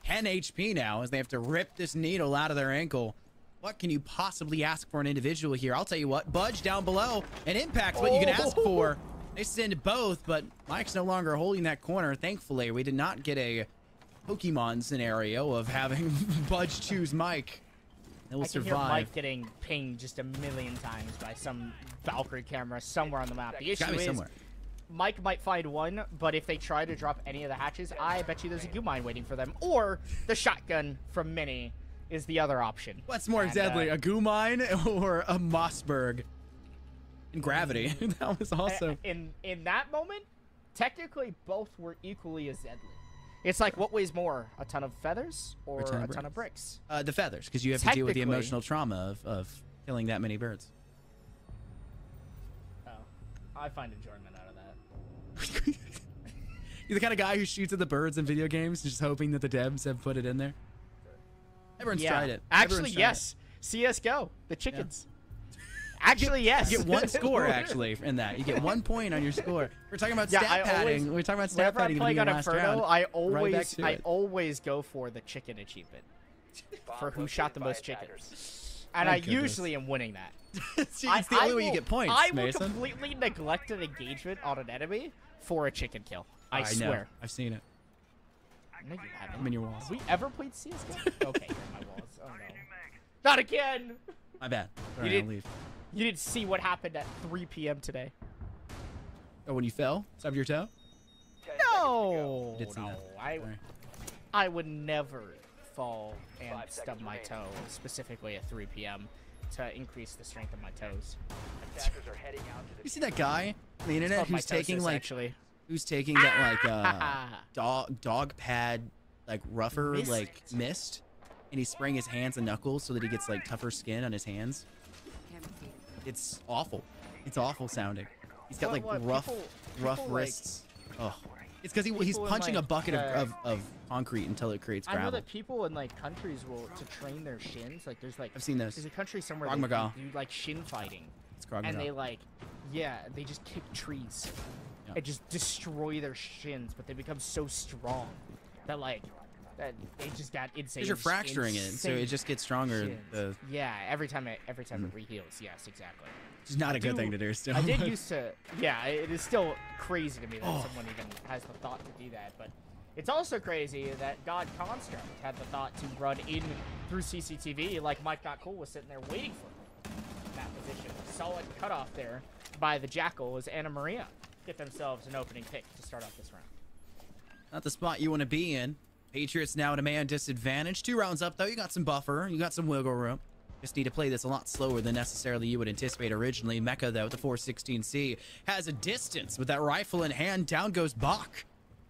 10 HP now as they have to rip this needle out of their ankle. What can you possibly ask for an individual here? I'll tell you what, Budge down below, and Impact's what you can ask for. They send both, but Mike's no longer holding that corner. Thankfully, we did not get a Pokemon scenario of having Budge choose Mike. They will survive. I can hear Mike getting pinged just a million times by some Valkyrie camera somewhere on the map. The issue is, Mike might find one, but if they try to drop any of the hatches, I bet you there's a goo mine waiting for them. Or the shotgun from Mini is the other option. What's more deadly, a goo mine or a Mossberg? In Gravity, that was also... In that moment, technically both were equally as deadly. It's like, what weighs more, a ton of feathers or a ton of bricks? The feathers, because you have to deal with the emotional trauma of killing that many birds. Oh, I find enjoyment out of that. You're the kind of guy who shoots at the birds in video games, just hoping that the devs have put it in there. Everyone's tried it. Actually, yes. CS:GO, the chickens. Yeah. Actually, yes. You get 1 score, actually, in that. You get 1 point on your score. We're talking about stat padding. We're talking about stat padding. Whenever I'm playing on Inferno, I always go for the chicken achievement. For who shot the most chickens. And I usually am winning that. See, it's the only way you get points, I will Mason. completely neglect an engagement on an enemy for a chicken kill. I swear. Know. I've seen it. No, you haven't. I'm in your walls. Have we ever played CS:GO? Okay, you're in my walls. Oh, no. Not again! My bad. Right, I'll leave. You didn't see what happened at 3 p.m. today. Oh, when you fell? Stubbed your toe? No! You did see that. I would never fall and stub my toe, specifically at 3 p.m. to increase the strength of my toes. You see that guy on the internet who's taking who's taking that dog pad rougher mist, and he's spraying his hands and knuckles so that he gets tougher skin on his hands. It's awful. It's awful sounding. He's got rough wrists. Oh, it's because he's punching a bucket of concrete until it creates gravel. I know that people in countries will to train their shins. There's I've seen this. There's a country somewhere that do shin fighting. It's Krog and they they just kick trees and just destroy their shins, but they become so strong that that they just got insane. Because you're fracturing it, so it just gets stronger. Yeah, every time it reheals. Yes, exactly. It's not a good thing to do still. I did used to. Yeah, it is still crazy to me that someone even has the thought to do that. But it's also crazy that God Construct had the thought to run in through CCTV like Mike Not Cool was sitting there waiting for him in that position. Solid cutoff there by the Jackal is Anna Maria. get themselves an opening pick to start off this round. Not the spot you want to be in. Patriots now at a man disadvantage. 2 rounds up, though. You got some buffer. You got some wiggle room. Just need to play this a lot slower than necessarily you would anticipate originally. NECC, though, with the 416C, has a distance. With that rifle in hand, down goes Bach.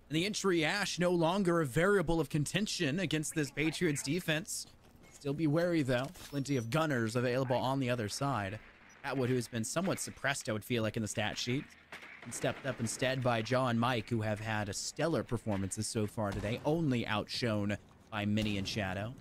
And the entry Ash no longer a variable of contention against this Patriots defense. Still be wary, though. Plenty of gunners available on the other side. Atwood, who's been somewhat suppressed, I would feel like, in the stat sheet. And stepped up instead by Jaw and Mike, who have had a stellar performances so far today, only outshone by Mini and Shadow.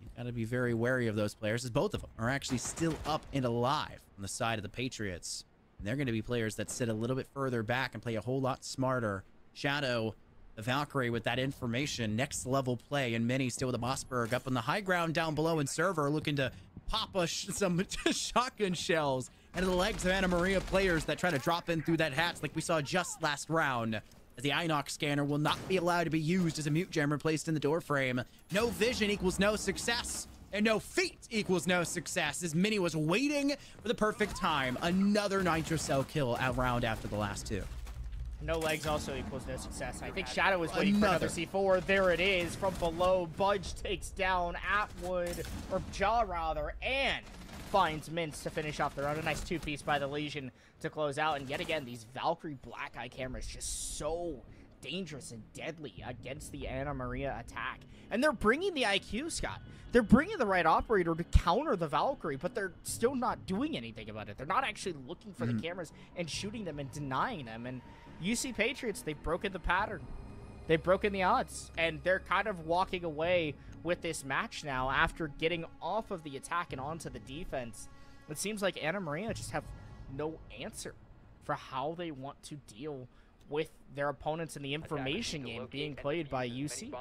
You've got to be very wary of those players, as both of them are actually still up and alive on the side of the Patriots. And they're going to be players that sit a little bit further back and play a whole lot smarter. Shadow, the Valkyrie with that information, next level play, and Mini still with the Mossberg up on the high ground down below, and Server looking to pop some shotgun shells into the legs of Anna Maria players that try to drop in through that hatch like we saw just last round. As the Inox scanner will not be allowed to be used as a mute jammer placed in the door frame. No vision equals no success, and no feet equals no success, as Mini was waiting for the perfect time. Another Nitro Cell kill out round after the last 2. No legs also equals no success. I think Shadow was waiting for another C4. There it is from below. Budge takes down Atwood, or Jaw rather, and finds Mince to finish off the round. A nice 2-piece by the Legion to close out. And yet again, these Valkyrie Black Eye cameras just so dangerous and deadly against the Anna Maria attack. And they're bringing the IQ, Scott. They're bringing the right operator to counter the Valkyrie, but they're still not doing anything about it. They're not actually looking for the cameras and shooting them and denying them. And UC Patriots, they've broken the pattern. They've broken the odds. And they're kind of walking away with this match now after getting off of the attack and onto the defense. It seems like Anna Maria just have no answer for how they want to deal with their opponents in the information game being played by UC.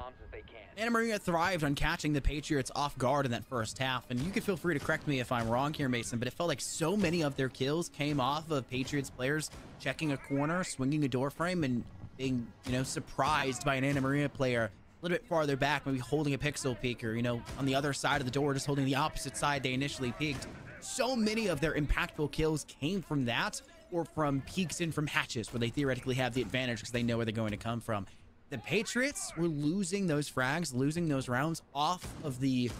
Anna Maria thrived on catching the Patriots off guard in that first half, and you can feel free to correct me if I'm wrong here, Mason, but it felt like so many of their kills came off of Patriots players checking a corner, swinging a door frame, and being, surprised by an Anna Maria player a little bit farther back, maybe holding a pixel peeker, on the other side of the door, just holding the opposite side they initially peeked. So many of their impactful kills came from that, or from peeks in from hatches where they theoretically have the advantage because they know where they're going to come from. The Patriots were losing those frags, losing those rounds off of the,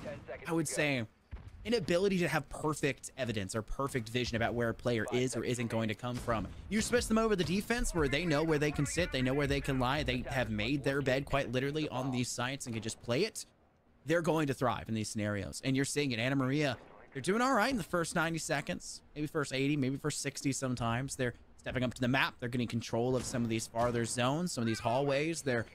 I would say, inability to have perfect evidence or perfect vision about where a player is or isn't going to come from. You switch them over the defense where they know where they can sit, they know where they can lie, they have made their bed quite literally on these sites and can just play it. They're going to thrive in these scenarios. And you're seeing it. Anna Maria, they're doing all right in the first 90 seconds, maybe first 80, maybe first 60 sometimes. They're stepping up to the map. They're getting control of some of these farther zones, some of these hallways. They're,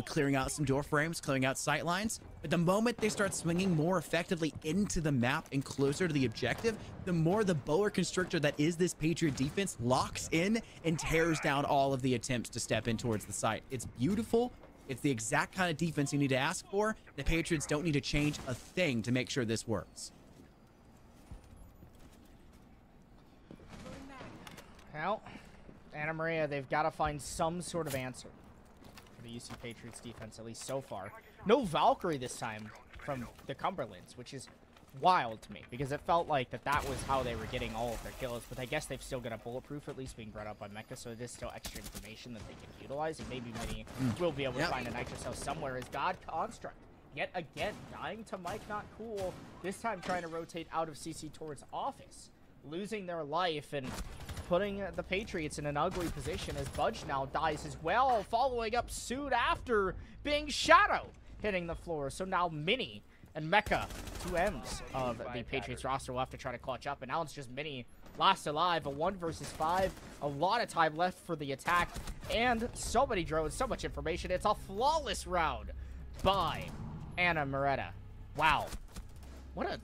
clearing out some door frames, clearing out sight lines. But the moment they start swinging more effectively into the map and closer to the objective, the more the boa constrictor that is this Patriot defense locks in and tears down all of the attempts to step in towards the site. It's beautiful. It's the exact kind of defense you need to ask for. The Patriots don't need to change a thing to make sure this works. Well, Anna Maria, they've got to find some sort of answer for the UC Patriots defense, at least so far. No Valkyrie this time from the Cumberlands, which is wild to me, because it felt like that was how they were getting all of their kills, but I guess they've still got a bulletproof, at least being brought up by NECC, so it is still extra information that they can utilize, and maybe Mini will be able to find a Nitro Cell somewhere. As God Construct, yet again, dying to Mike, not cool, this time trying to rotate out of CC towards office, losing their life, and putting the Patriots in an ugly position as Budge now dies as well, following up soon after being Shadow hitting the floor. So now Mini and NECC, 2 M's of the Patriots roster, will have to try to clutch up. And now it's just Mini last alive, a 1 versus 5. A lot of time left for the attack, and so many drones, so much information. It's a flawless round by Anna Maria. Wow. What a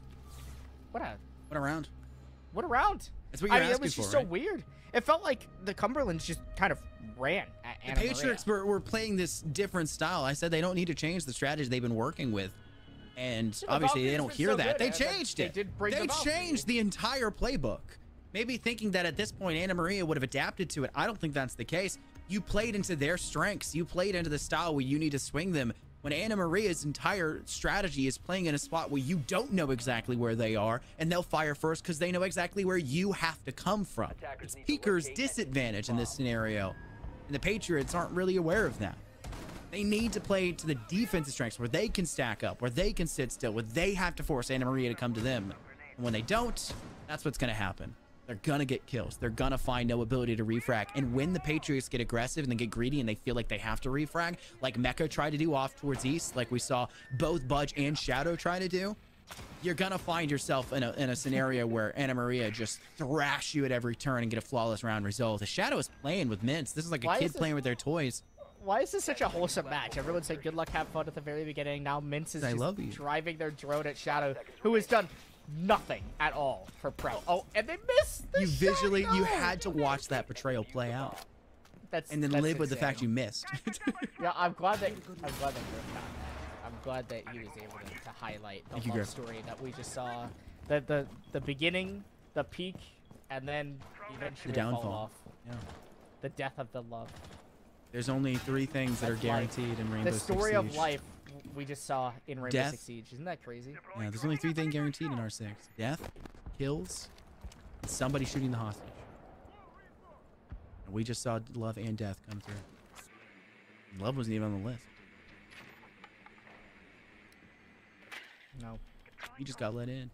round. What a round. That's what you're asking it was just for, so right? weird. It felt like the Cumberlands just kind of ran at Anna Maria. The Patriots were playing this different style. I said they don't need to change the strategy they've been working with. And obviously they don't hear that. They changed it. They changed the entire playbook. Maybe thinking that at this point Anna Maria would have adapted to it. I don't think that's the case. You played into their strengths. You played into the style where you need to swing them. when Anna Maria's entire strategy is playing in a spot where you don't know exactly where they are, and they'll fire first because they know exactly where you have to come from. It's Peeker's disadvantage in this scenario, and the Patriots aren't really aware of that. They need to play to the defensive strengths where they can stack up, where they can sit still, where they have to force Anna Maria to come to them. And when they don't, that's what's going to happen. They're going to get kills. They're going to find no ability to refrag. And when the Patriots get aggressive and they get greedy and they feel like they have to refrag, like NECC tried to do off towards East, like we saw both Budge and Shadow try to do, you're going to find yourself in a scenario where Anna Maria just thrash you at every turn and get a flawless round result. The Shadow is playing with mints. This is like a kid playing with their toys. Why is this such a wholesome match? Everyone said good luck, have fun at the very beginning. Now Mints is just driving their drone at Shadow, who has done nothing at all for Pro. Oh, and they missed the shot. You had to watch that betrayal play out. And then live with the fact you missed. Yeah, I'm glad that Griff got that. I'm glad that he was able to highlight the love story that we just saw. The beginning, the peak, and then eventually the downfall. Fall off. Yeah. The death of the love. There's only 3 things that are guaranteed in Rainbow Six Siege. The story of life we just saw in Rainbow Six Siege. Isn't that crazy? Yeah, there's only 3 things guaranteed in R6. Death, kills, and somebody shooting the hostage. And we just saw love and death come through. Love wasn't even on the list. No. He just got let in.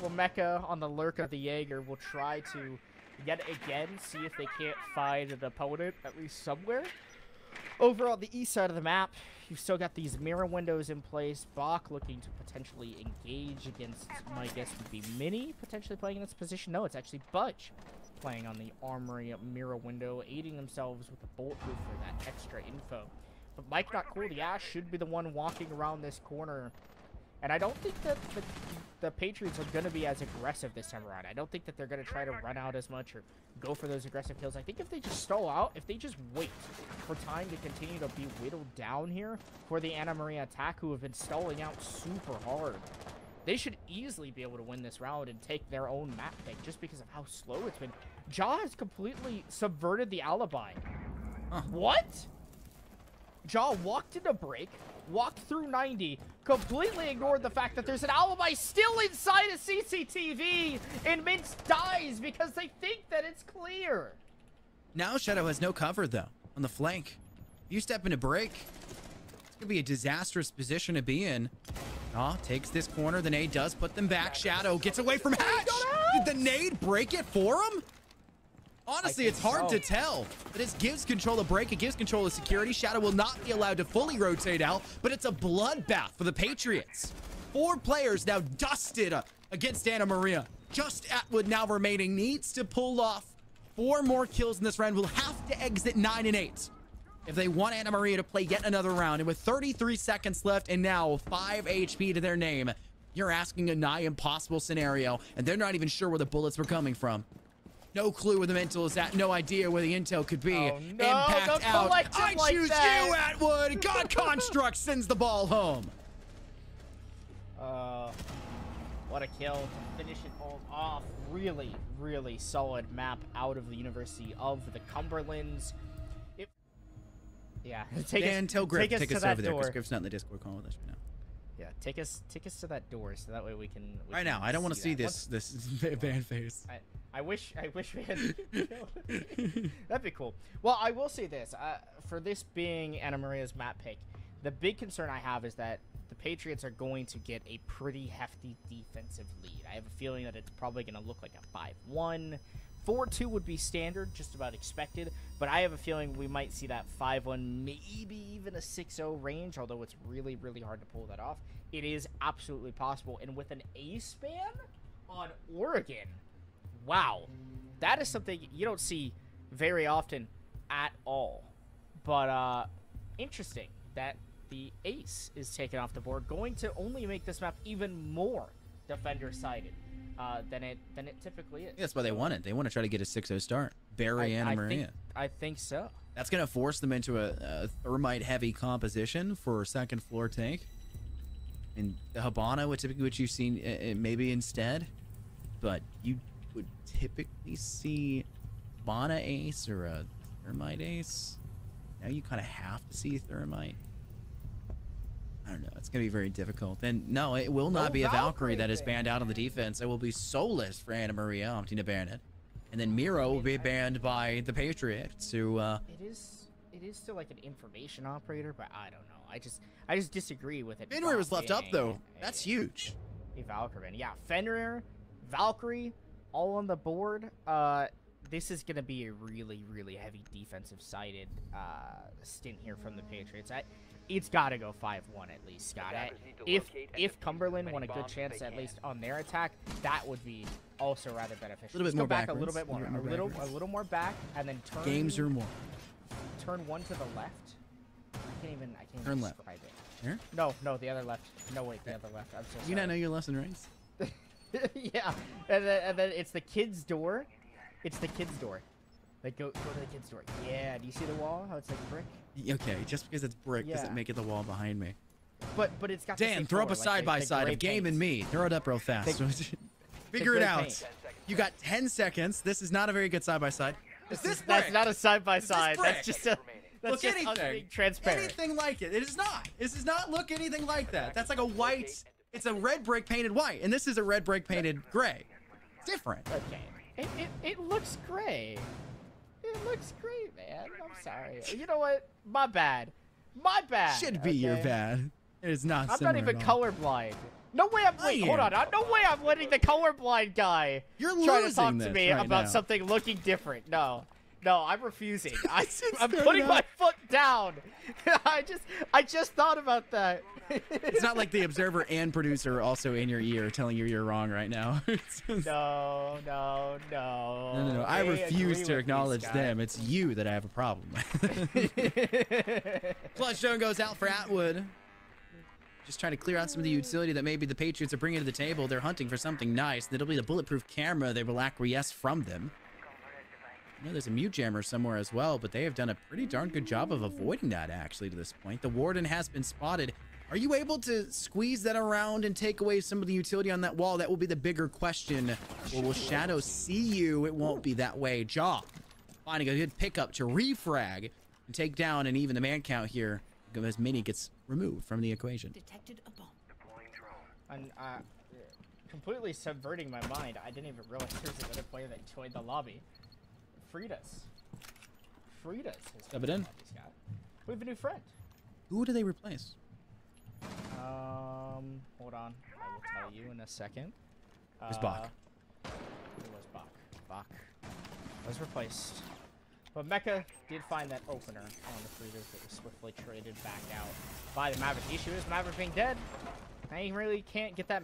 Well, Mecha on the lurk of the Jaeger will try to yet again see if they can't find an opponent at least somewhere. Over on the east side of the map, you've still got these mirror windows in place. Bach looking to potentially engage against, my guess would be Mini potentially playing in this position. No, it's actually Budge playing on the Armory mirror window, aiding themselves with a bulletproof for that extra info. But Mike Not Cool, the Ash, should be the one walking around this corner. And I don't think that the Patriots are going to be as aggressive this time around. I don't think that they're going to try to run out as much or go for those aggressive kills. I think if they just stall out, if they just wait for time to continue to be whittled down here for the Anna Maria attack, who have been stalling out super hard, they should easily be able to win this round and take their own map pick just because of how slow it's been. Jaw has completely subverted the alibi. What? Jaw walked into break, walked through 90, completely ignored the fact that there's an alibi still inside a CCTV, and Mince dies because they think that it's clear. Now Shadow has no cover, though, on the flank. If you step into break, it's going to be a disastrous position to be in. Takes this corner. The nade does put them back. Shadow gets away from Hatch. Did the nade break it for him? Honestly, it's hard to tell, but it gives control of break. It gives control of security. Shadow will not be allowed to fully rotate out, but it's a bloodbath for the Patriots. 4 players now dusted against Anna Maria. Just Atwood now remaining needs to pull off 4 more kills in this round. Will have to exit 9 and 8 if they want Anna Maria to play yet another round. And with 33 seconds left and now 5 HP to their name, you're asking a nigh impossible scenario, and they're not even sure where the bullets were coming from. No clue where the mental is at. No idea where the intel could be. Oh, no, Impact out. I choose you, Atwood. God Construct sends the ball home. What a kill to finish it all off. Really, really solid map out of the University of the Cumberlands. Yeah, take us over there because door. Griff's not in the Discord call with us right now. Yeah, take us to that door so that way we can. Right now, I don't want to see this van face. I wish we had. That'd be cool. Well, I will say this: for this being Anna Maria's map pick, the big concern I have is that the Patriots are going to get a pretty hefty defensive lead. I have a feeling that it's probably going to look like a 5-1. 4-2 would be standard, just about expected, but I have a feeling we might see that 5-1, maybe even a 6-0 range, although it's really, really hard to pull that off. It is absolutely possible, and with an A-span on Oregon, wow, that is something you don't see very often at all. But interesting that the ace is taken off the board, going to only make this map even more defender-sided than it typically is. Yeah, that's why they want it. They want to try to get a 6-0 start. Bury Anna Maria. I think so. That's going to force them into a thermite-heavy composition for second floor take. And the Habana would typically what you've seen maybe instead, but you would typically see Habana ace or a Thermite ace. Now you kind of have to see Thermite. I don't know. It's going to be very difficult. And no, it will not be a Valkyrie that is banned out on the defense. It will be Soulless for Anna Maria, opting to ban it. And then Miro will be banned by the Patriots. Who, It is still like an information operator, but I don't know. I just disagree with it. Fenrir was left up, though. That's huge. A Valkyrie ban. Yeah, Fenrir, Valkyrie, all on the board. This is going to be a really, really heavy defensive-sided stint here from the Patriots. It's got to go 5-1 at least, Scott. If Cumberland won a good chance at least on their attack, that would be also rather beneficial. A little bit more back backwards. a little bit more, a little more back, and then turn. Games or more. Turn one to the left. I can't even Turn left. describe it. Here? No, the other left. No, wait, the other left. I'm so sorry. You not know your lesson, right? Yeah, and then it's the kids' door. It's the kids' door. Like go to the kids' door. Yeah, do you see the wall? How it's like brick? Okay, just because it's brick doesn't make it the wall behind me. But it's got. Dan, throw up a side-by-side of game and me. Throw it up real fast. Figure it out. You got 10 seconds. This is not a very good side-by-side. That's not a side-by-side. That's just a. That's look just anything. Transparent. Anything like it. It is not. This does not look anything like that. That's like a white. It's a red brick painted white, and this is a red brick painted gray. Different. Okay. It looks gray. It looks great, man. I'm sorry. You know what? My bad. My bad. Should be your bad. It is not. I'm not even colorblind. No way I'm. Wait, hold on. No way I'm letting the colorblind guy try to talk to me about something looking different. No, I'm refusing. I'm putting my foot down. I just thought about that. It's not like the observer and producer are also in your ear telling you you're wrong right now. No. I refuse to acknowledge them. It's you that I have a problem with. Clutch zone goes out for Atwood. Just trying to clear out some of the utility that maybe the Patriots are bringing to the table. They're hunting for something nice. That'll be the bulletproof camera they will acquiesce from them. I know there's a mute jammer somewhere as well, but they have done a pretty darn good job of avoiding that actually to this point. The warden has been spotted. Are you able to squeeze that around and take away some of the utility on that wall? That will be the bigger question. Or will Shadow see you? It won't be that way. Jaw finding a good pickup to refrag and take down and even the man count here as Mini gets removed from the equation. Detected a bomb. Deploying drone. And completely subverting my mind. I didn't even realize there was another player that joined the lobby. Freed us. Step it in. We have a new friend. Who do they replace? Hold on. I will tell you in a second. It was Bach. It was Bach. Bach was replaced. But Mecha did find that opener on the Fritas that was swiftly traded back out by the Maverick. The issue is Maverick being dead. I really can't get that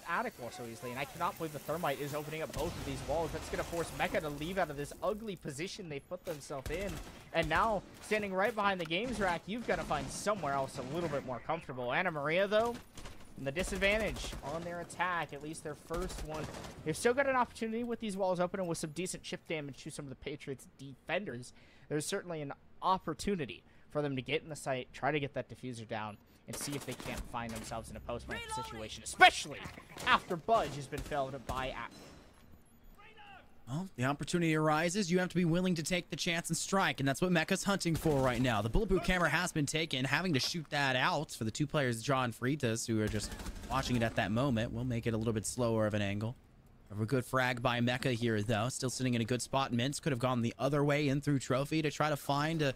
attic wall so easily, and I cannot believe the Thermite is opening up both of these walls. That's going to force Mecha to leave out of this ugly position they put themselves in. And now, standing right behind the games rack, you've got to find somewhere else a little bit more comfortable. Anna Maria, though, the disadvantage on their attack, at least their first one. They've still got an opportunity with these walls open and with some decent chip damage to some of the Patriots' defenders. There's certainly an opportunity for them to get in the site, try to get that diffuser down, and see if they can't find themselves in a post-match situation, especially after Budge has been felled by Atwood. Well, the opportunity arises. You have to be willing to take the chance and strike, and that's what Mecha's hunting for right now. The bulletproof camera has been taken. Having to shoot that out for the two players, Jaw and Fritas, who are just watching it at that moment, will make it a little bit slower of an angle. A good frag by Mecha here, though. Still sitting in a good spot. Mintz could have gone the other way in through Trophy to try to find a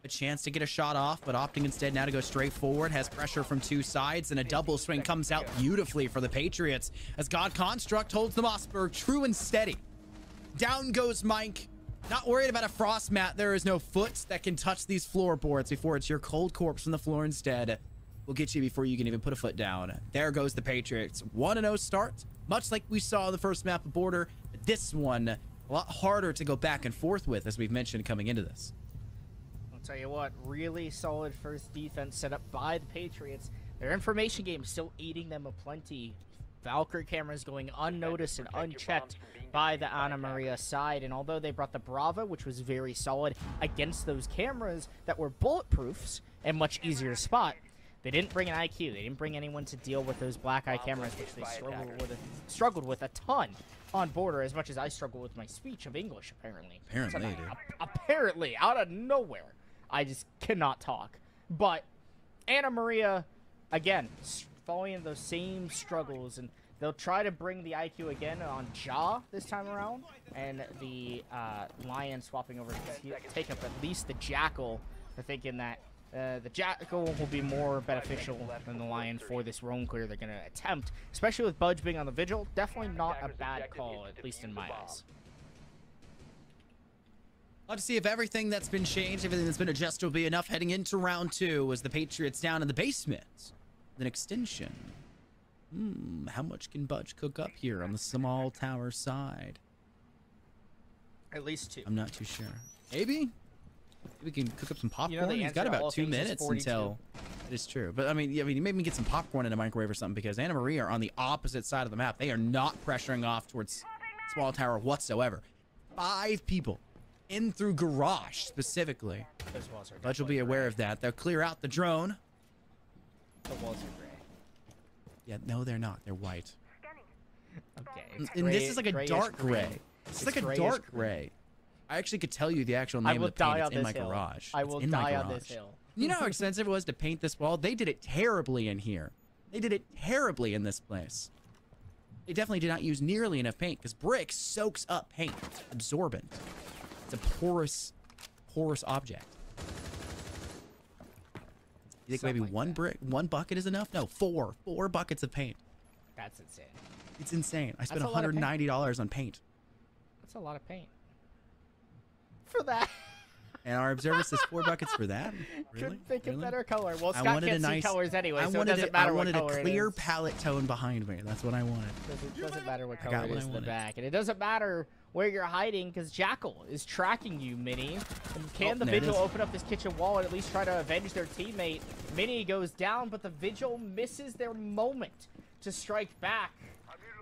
chance to get a shot off, but opting instead now to go straight forward. Has pressure from two sides, and a double swing comes out beautifully for the Patriots as God Construct holds the Mossberg true and steady. Down goes Mike. Not worried about a frost mat. There is no foot that can touch these floorboards before it's your cold corpse from the floor instead. We'll get you before you can even put a foot down. There goes the Patriots. 1-0 start, much like we saw in the first map of Border. This one, a lot harder to go back and forth with, as we've mentioned coming into this. I'll tell you what, really solid first defense set up by the Patriots. Their information game still aiding them aplenty. Valkyrie cameras going unnoticed and unchecked by the Anna Maria side. And although they brought the Brava, which was very solid against those cameras that were bulletproofs and much easier to spot, They didn't bring an IQ. They didn't bring anyone to deal with those black eye cameras, which they struggled with a ton on border, as much as I struggle with my speech of English, apparently. Apparently, apparently, out of nowhere, I just cannot talk. But Anna Maria, again, following those same struggles, and they'll try to bring the IQ again on Jaw this time around, and the Lion swapping over to take up at least the Jackal. They're thinking that the Jackal will be more beneficial than the Lion for this roam clear they're going to attempt, especially with Budge being on the Vigil. Definitely not a bad call, at least in my eyes. I'll have to see if everything that's been changed, everything that's been adjusted will be enough heading into round 2 as the Patriots down in the basement. An extension. How much can Budge cook up here on the small tower side? At least 2. I'm not too sure. Maybe we can cook up some popcorn. You know, he's got about 2 minutes until. It is true, but I mean, maybe get some popcorn in a microwave or something, because Anna Maria are on the opposite side of the map. They are not pressuring off towards small tower whatsoever. 5 people in through garage specifically. Budge will be aware of that. They'll clear out the drone. The walls are gray. Yeah, no, they're not. They're white. Okay. And this is like a dark gray. This is like a dark gray. I actually could tell you the actual name of the paint. It's in my garage. I will die on this hill. You know how expensive it was to paint this wall? They did it terribly in here. They did it terribly in this place. They definitely did not use nearly enough paint, because brick soaks up paint. It's absorbent. It's a porous object. You think maybe one bucket is enough? No, 4 buckets of paint. That's insane. It's insane. I spent $190 on paint. That's a lot of paint. For that. And our observer says 4 buckets for that? Really? Couldn't think of better color. Well, I Scott wanted can't see colors anyway, so it doesn't matter what color it is. I wanted a clear palette tone behind me. That's what I wanted. It doesn't matter what color it is in the back. And it doesn't matter where you're hiding, because Jackal is tracking you, Mini. And can the Vigil open up this kitchen wall and at least try to avenge their teammate? Mini goes down, but the Vigil misses their moment to strike back.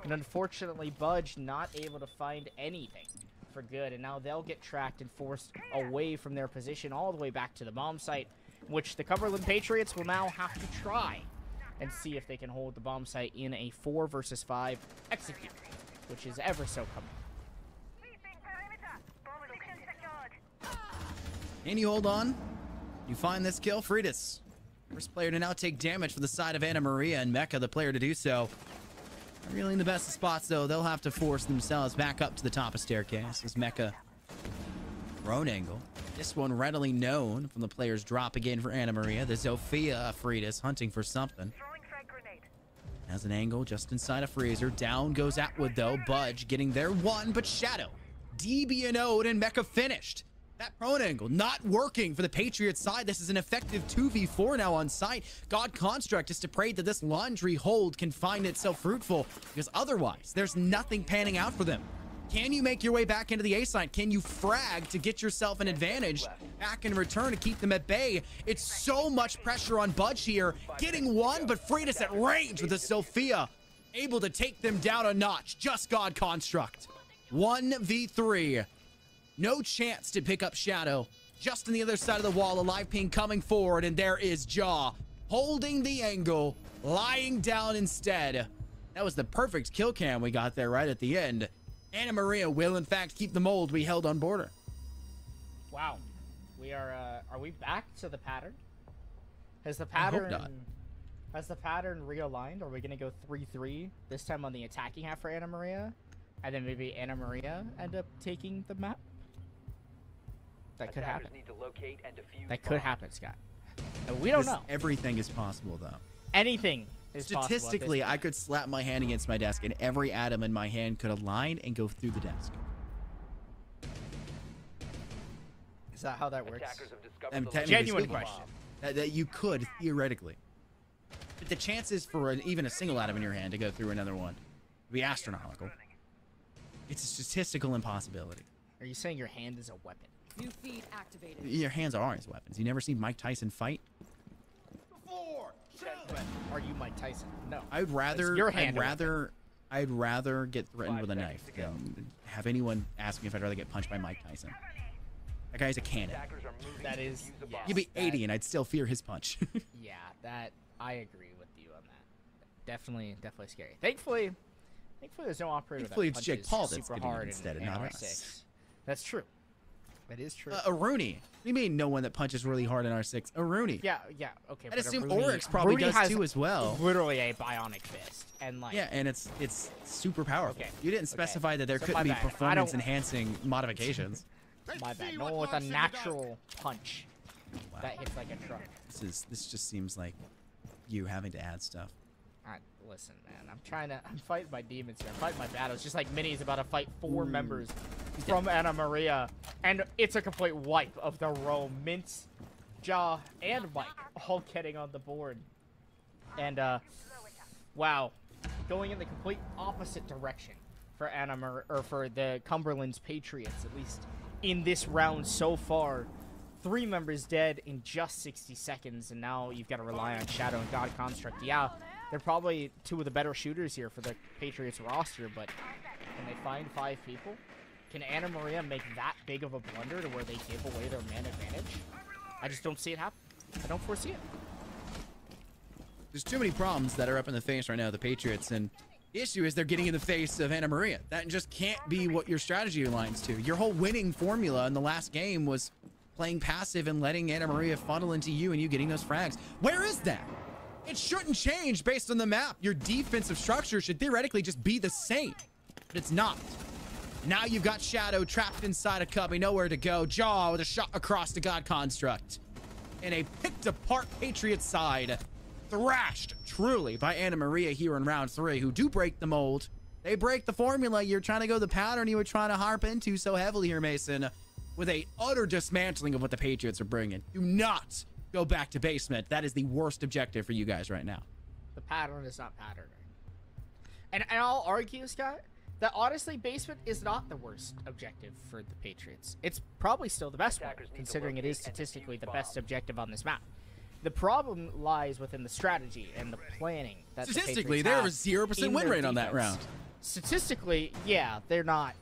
And unfortunately, Budge not able to find anything for good, and now they'll get tracked and forced away from their position all the way back to the bomb site, which the Cumberland Patriots will now have to try and see if they can hold the bomb site in a 4 versus 5 execute, which is ever so coming. And you hold on. You find this kill, Freitas. First player to now take damage for the side of Anna Maria, and NECC the player to do so. Not really in the best of spots, though. They'll have to force themselves back up to the top of staircase as NECC drone angle. This one readily known from the player's drop again for Anna Maria. The Zofia Freitas hunting for something. Has an angle just inside a freezer. Down goes Atwood, though. Budge getting there 1, but Shadow. DB and Ode, and NECC finished. That prone angle not working for the Patriots side. This is an effective 2v4 now on site. God Construct is to pray that this laundry hold can find itself fruitful, because otherwise there's nothing panning out for them. Can you make your way back into the A side? Can you frag to get yourself an advantage back in return to keep them at bay? It's so much pressure on Budge here. Getting 1, but Freitas at range with the Sophia. Able to take them down a notch. Just God Construct. 1v3. No chance to pick up Shadow. Just on the other side of the wall, a live ping coming forward, and there is Jaw holding the angle, lying down instead. That was the perfect kill cam we got there right at the end. Anna Maria will, in fact, keep the mold we held on border. Wow. We are we back to the pattern? Has the pattern... I hope not. Has the pattern realigned? Are we going to go 3-3 this time on the attacking half for Anna Maria? And then maybe Anna Maria end up taking the map? That could happen. That could happen, Scott. We don't know. Everything is possible, though. Anything is statistically, I could slap my hand against my desk, and every atom in my hand could align and go through the desk. Is that how that works? Genuine question. That you could, theoretically. But the chances for even a single atom in your hand to go through another one would be astronomical. It's a statistical impossibility. Are you saying your hand is a weapon? New feed activated. Your hands are always weapons. You never seen Mike Tyson fight? Are you Mike Tyson? No. I'd rather get threatened with a knife than have anyone ask me if I'd rather get punched by Mike Tyson. That guy's a cannon. That is. Yes, You'd be 80 and I'd still fear his punch. Yeah, that I agree with you on that. Definitely scary. Thankfully there's no operator Thankfully, that it's punches Jake Paul that's super getting it hard instead in and not R6. us. That's true. That is true. Rooney. What do you mean no one that punches really hard in R6? Rooney. Yeah, okay. I'd assume Rooney, Oryx probably Rooney does has too as well. Literally a bionic fist, and like Yeah, and it's super powerful. Okay. You didn't specify that there So couldn't my be bad. performance enhancing modifications. My bad. No one with a natural punch that hits like a truck. This just seems like you having to add stuff. Listen, man. I'm fighting my demons here. I'm fighting my battles. Just like Minnie's about to fight 4 members from Anna Maria, and it's a complete wipe of the row. Mince, Jaw, and Mike all getting on the board, and wow, going in the complete opposite direction for for the Cumberland's Patriots, at least in this round so far. 3 members dead in just 60 seconds, and now you've got to rely on Shadow and God Construct. Yeah, they're probably 2 of the better shooters here for the Patriots roster, but can they find 5 people? Can Anna Maria make that big of a blunder to where they give away their man advantage? I just don't see it happen. I don't foresee it. There's too many problems that are up in the face right now of the Patriots, and the issue is they're getting in the face of Anna Maria. That just can't be what your strategy aligns to. Your whole winning formula in the last game was playing passive and letting Anna Maria funnel into you and you getting those frags. Where is that? It shouldn't change based on the map. Your defensive structure should theoretically just be the same, but it's not. Now you've got Shadow trapped inside a cubby, nowhere to go. Jaw with a shot across the God Construct. And a picked apart Patriot side, thrashed truly by Anna Maria here in round 3, who do break the mold. They break the formula. You're trying to go the pattern you were trying to harp into so heavily here, Mason, with a utter dismantling of what the Patriots are bringing. Do not go back to basement. That is the worst objective for you guys right now. The pattern is not patterning. And I'll argue, Scott, that honestly, basement is not the worst objective for the Patriots. It's probably still the best one, considering it is statistically the best objective on this map. The problem lies within the strategy and the planning that statistically, the there was 0% win rate on that round. Statistically, yeah, they're not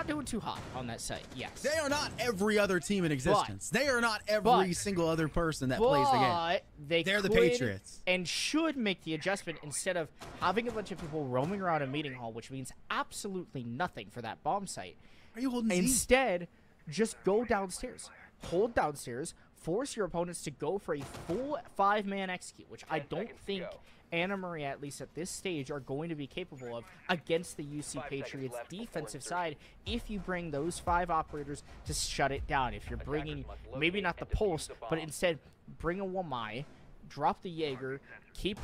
doing too hot on that site. Yes, they are not every other team in existence. They are not every single other person that plays the game. They're the Patriots and should make the adjustment instead of having a bunch of people roaming around a meeting hall, which means absolutely nothing for that bomb site. Are you holding? Instead, just go downstairs, hold downstairs, force your opponents to go for a full 5-man execute, which I don't think Anna Maria, at least at this stage, are going to be capable of against the UC Patriots defensive side if you bring those 5 operators to shut it down. If you're bringing, maybe not the Pulse, but instead bring a Wamai, drop the Jaeger, keep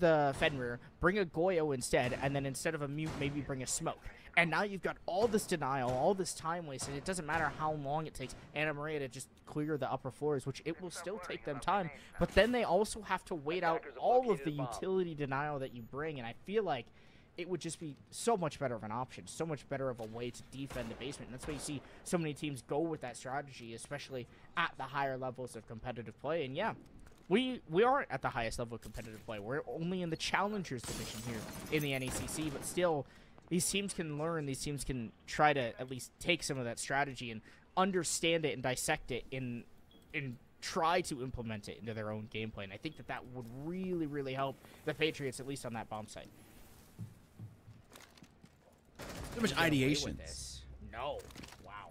the Fenrir, bring a Goyo instead, and then instead of a Mute, maybe bring a Smoke. And now you've got all this denial, all this time wasted. It doesn't matter how long it takes Anna Maria to just clear the upper floors, which it will still take them time. But then they also have to wait out all of the utility denial that you bring. And I feel like it would just be so much better of an option, so much better of a way to defend the basement. And that's why you see so many teams go with that strategy, especially at the higher levels of competitive play. And yeah, we aren't at the highest level of competitive play. We're only in the Challengers division here in the NECC, but still, these teams can learn, these teams can try to at least take some of that strategy and understand it and dissect it and try to implement it into their own gameplay. And I think that would really, really help the Patriots, at least on that bomb site. So much ideation. No. Wow.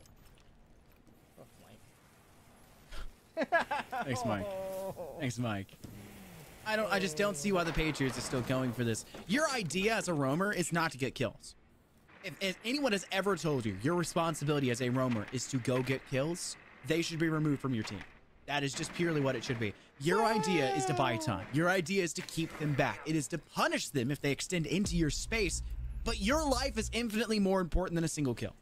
Thanks, Mike. Thanks, Mike. I just don't see why the Patriots are still going for this. Your idea as a roamer is not to get kills. If anyone has ever told you your responsibility as a roamer is to go get kills, they should be removed from your team. That is just purely what it should be. Your idea is to buy time. Your idea is to keep them back. It is to punish them if they extend into your space, but your life is infinitely more important than a single kill.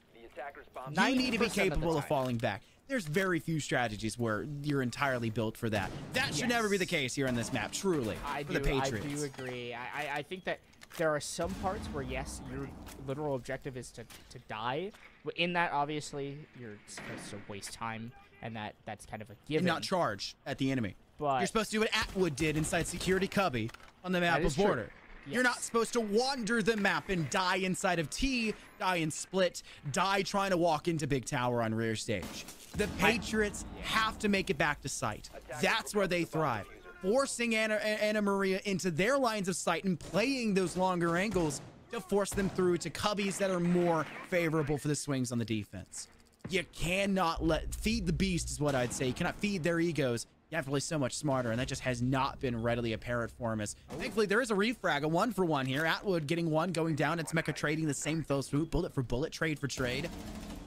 You need to be capable of falling back. There's very few strategies where you're entirely built for that. That should never be the case here on this map, truly, for the Patriots. I do agree. I think that there are some parts where, yes, your literal objective is to die. But in that, obviously, you're supposed to waste time, and that's kind of a given. And not charge at the enemy. But you're supposed to do what Atwood did inside Security Cubby on the map of Border. Yes. You're not supposed to wander the map and die inside of T, die in Split, die trying to walk into Big Tower on rear stage. The Patriots have to make it back to site. That's where they thrive. forcing Anna Maria into their lines of sight and playing those longer angles to force them through to cubbies that are more favorable for the swings on the defense. You cannot feed the beast is what I'd say. You cannot feed their egos. You have to play so much smarter, and that just has not been readily apparent for him. As thankfully, there is a refrag, a 1-for-1 here. Atwood getting one, going down. It's Mecha trading the same throw swoop, bullet for bullet, trade for trade.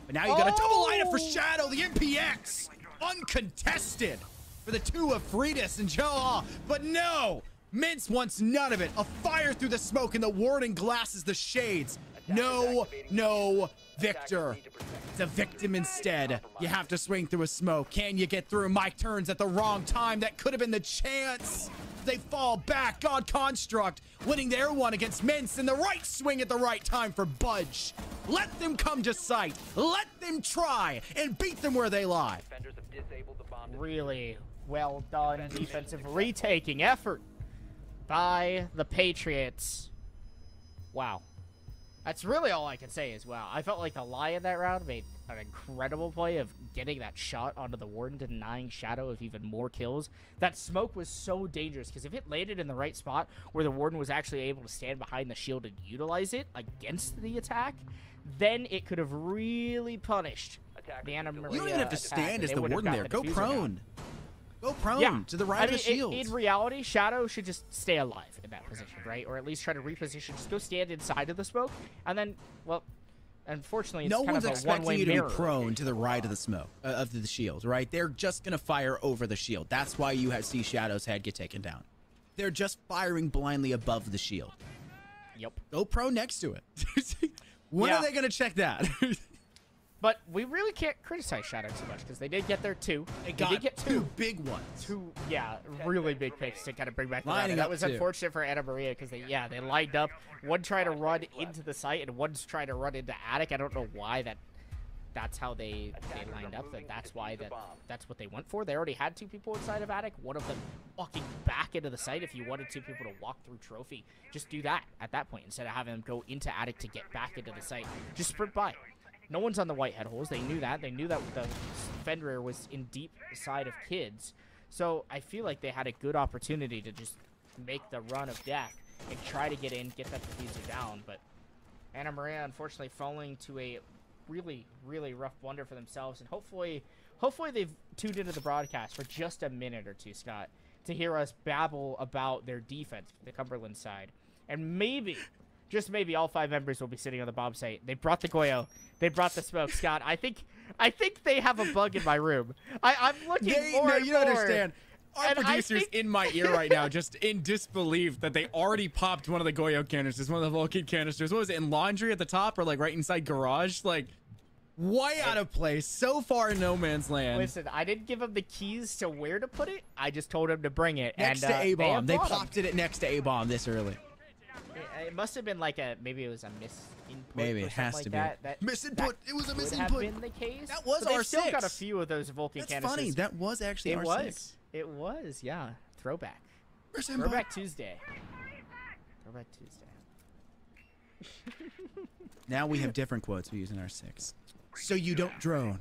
But now you got a double lineup for Shadow, the MPX, uncontested for the two of Freitas and Joa. But no, Mince wants none of it. A fire through the smoke, and the warden glasses the shades. No, Victor. It's a victim instead. You have to swing through a smoke. Can you get through? Mike turns at the wrong time. That could have been the chance. They fall back. God Construct winning their one against Mince, and the right swing at the right time for Budge. Let them come to sight. Let them try and beat them where they lie. Really well done defensive retaking effort by the Patriots. Wow. That's really all I can say as well. I felt like the Lie in that round made an incredible play of getting that shot onto the Warden, denying Shadow of even more kills. That smoke was so dangerous because if it landed in the right spot where the Warden was actually able to stand behind the shield and utilize it against the attack, then it could have really punished the Anna Maria. You don't even have to stand as the Warden there. Go prone. Go prone to the right of the shield. In reality, Shadow should just stay alive in that position, right? Or at least try to reposition. Just go stand inside of the smoke, and then, well, unfortunately, it's no kind one's of a expecting one-way you to mirror. be prone to the right of the smoke, of the shield, right? They're just going to fire over the shield. That's why you see Shadow's head get taken down. They're just firing blindly above the shield. Yep. Go prone next to it. When are they going to check that? But we really can't criticize Shadow too much because they did get their two. They did get two big ones. Two, yeah, really big picks to kind of bring back the round. Lining That up was too. unfortunate for Anna Maria because they lined up. One tried to run into the site and one's trying to run into Attic. I don't know why that's how they lined up. That's why that's what they went for. They already had two people inside of Attic. One of them walking back into the site. If you wanted two people to walk through Trophy, just do that at that point instead of having them go into Attic to get back into the site. Just sprint by. No one's on the white head holes. They knew that. They knew that the Fenrir was in deep side of kids. So I feel like they had a good opportunity to just make the run of death and try to get in, get that diffuser down. But Anna Maria, unfortunately, falling to a really, really rough blunder for themselves. And hopefully they've tuned into the broadcast for just a minute or two, Scott, to hear us babble about their defense, the Cumberland side. And maybe, just maybe, all 5 members will be sitting on the bomb site. They brought the Goyo. They brought the smoke, Scott. I think they have a bug in my room. I'm looking more and you more. don't understand. Our And producer's in my ear right now, just in disbelief that they already popped one of the Goyo canisters, one of the Vulcan canisters. What was it, in laundry at the top or like right inside garage? Like, way out of place. So far in no man's land. Listen, I didn't give him the keys to where to put it. I just told him to bring it. Next to A-bomb. They popped it next to A-bomb this early. It must have been like maybe it was a misinput. Maybe it has like to that. be. Misinput. It was a misinput. Have been the case. That was but R6. They still got a few of those Vulcan canisters. That's funny. That was actually R6. It was. Yeah. Throwback. Misinput. Throwback Tuesday. Throwback Tuesday. Now we have different quotes we use in R6. So you don't drone.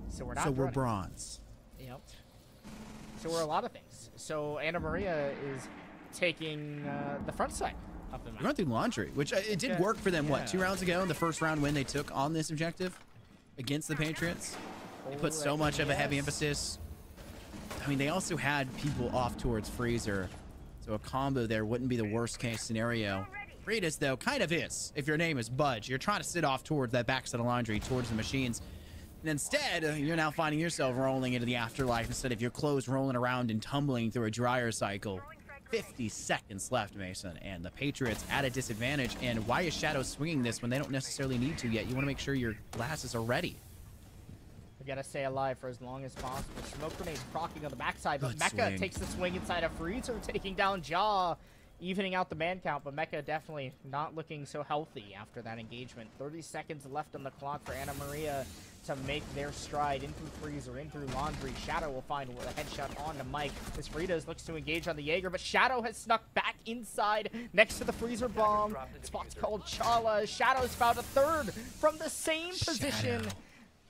So we're not. So we're bronze. Yep. So we're a lot of things. So Anna Maria is taking the front side of the map. We went through laundry, which it did work for them, what, 2 rounds ago in the first round win they took on this objective against the Patriots. They put so much of a heavy emphasis. I mean, they also had people off towards Freezer, so a combo there wouldn't be the worst case scenario. Freitas, though, kind of is. If your name is Budge, you're trying to sit off towards that backside of laundry, towards the machines. And instead, you're now finding yourself rolling into the afterlife instead of your clothes rolling around and tumbling through a dryer cycle. 50 seconds left, Mason, and the Patriots at a disadvantage. And why is Shadow swinging this when they don't necessarily need to yet? You want to make sure your glasses are ready. We gotta stay alive for as long as possible. Smoke grenades procking on the backside, but Good Mecha swing. takes the swing inside of Freezer, taking down Jaw, evening out the man count, but Mecha definitely not looking so healthy after that engagement. 30 seconds left on the clock for Anna Maria to make their stride in through Freezer, in through laundry. Shadow will find a headshot on to Mike as Fritas looks to engage on the Jaeger, but Shadow has snuck back inside next to the freezer bomb. Spot's called Chala. Shadow's found a third from the same position.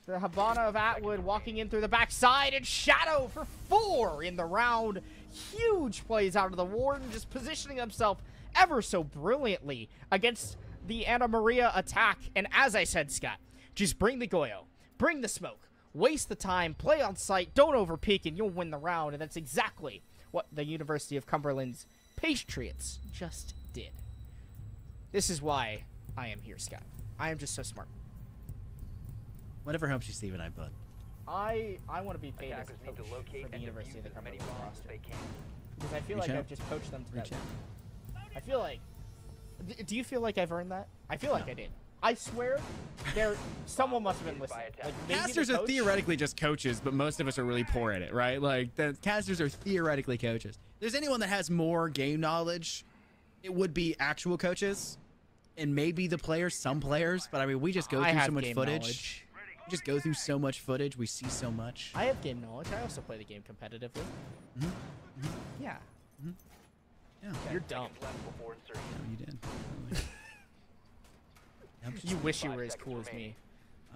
The Habana of Atwood walking in through the backside, and Shadow for 4 in the round. huge plays out of the Warden, just positioning himself ever so brilliantly against the Anna Maria attack. And as I said, Scott, just bring the Goyo, bring the smoke, waste the time, play on site, don't overpeak, and you'll win the round. And that's exactly what the University of Cumberland's Patriots just did. This is why I am here, Scott. I am just so smart. Whatever helps you, Steven, I bud. I want to be paid as a coach for the University of the Cumberland roster. Because I feel like I've just coached them to that. I feel like... Do you feel like I've earned that? I feel like I did. I swear, someone must have been listening. Like, casters are theoretically just coaches, but most of us are really poor at it, right? Like, the casters are theoretically coaches. If there's anyone that has more game knowledge, it would be actual coaches, and maybe the players, some players. But I mean, we just go through so much footage. We just go through so much footage. We see so much. I have game knowledge. I also play the game competitively. Yeah. Yeah. You're dumb. No, you did. You wish you were as cool as me.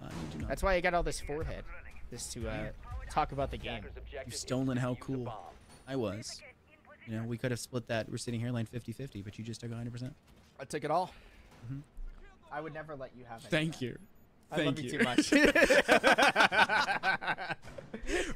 You do not. That's why I got all this forehead, just to talk about the game. You've stolen how cool I was. You know, we could have split that. We're sitting here line 50-50, but you just took 100%. I took it all. I would never let you have it. Thank you. I love you too much.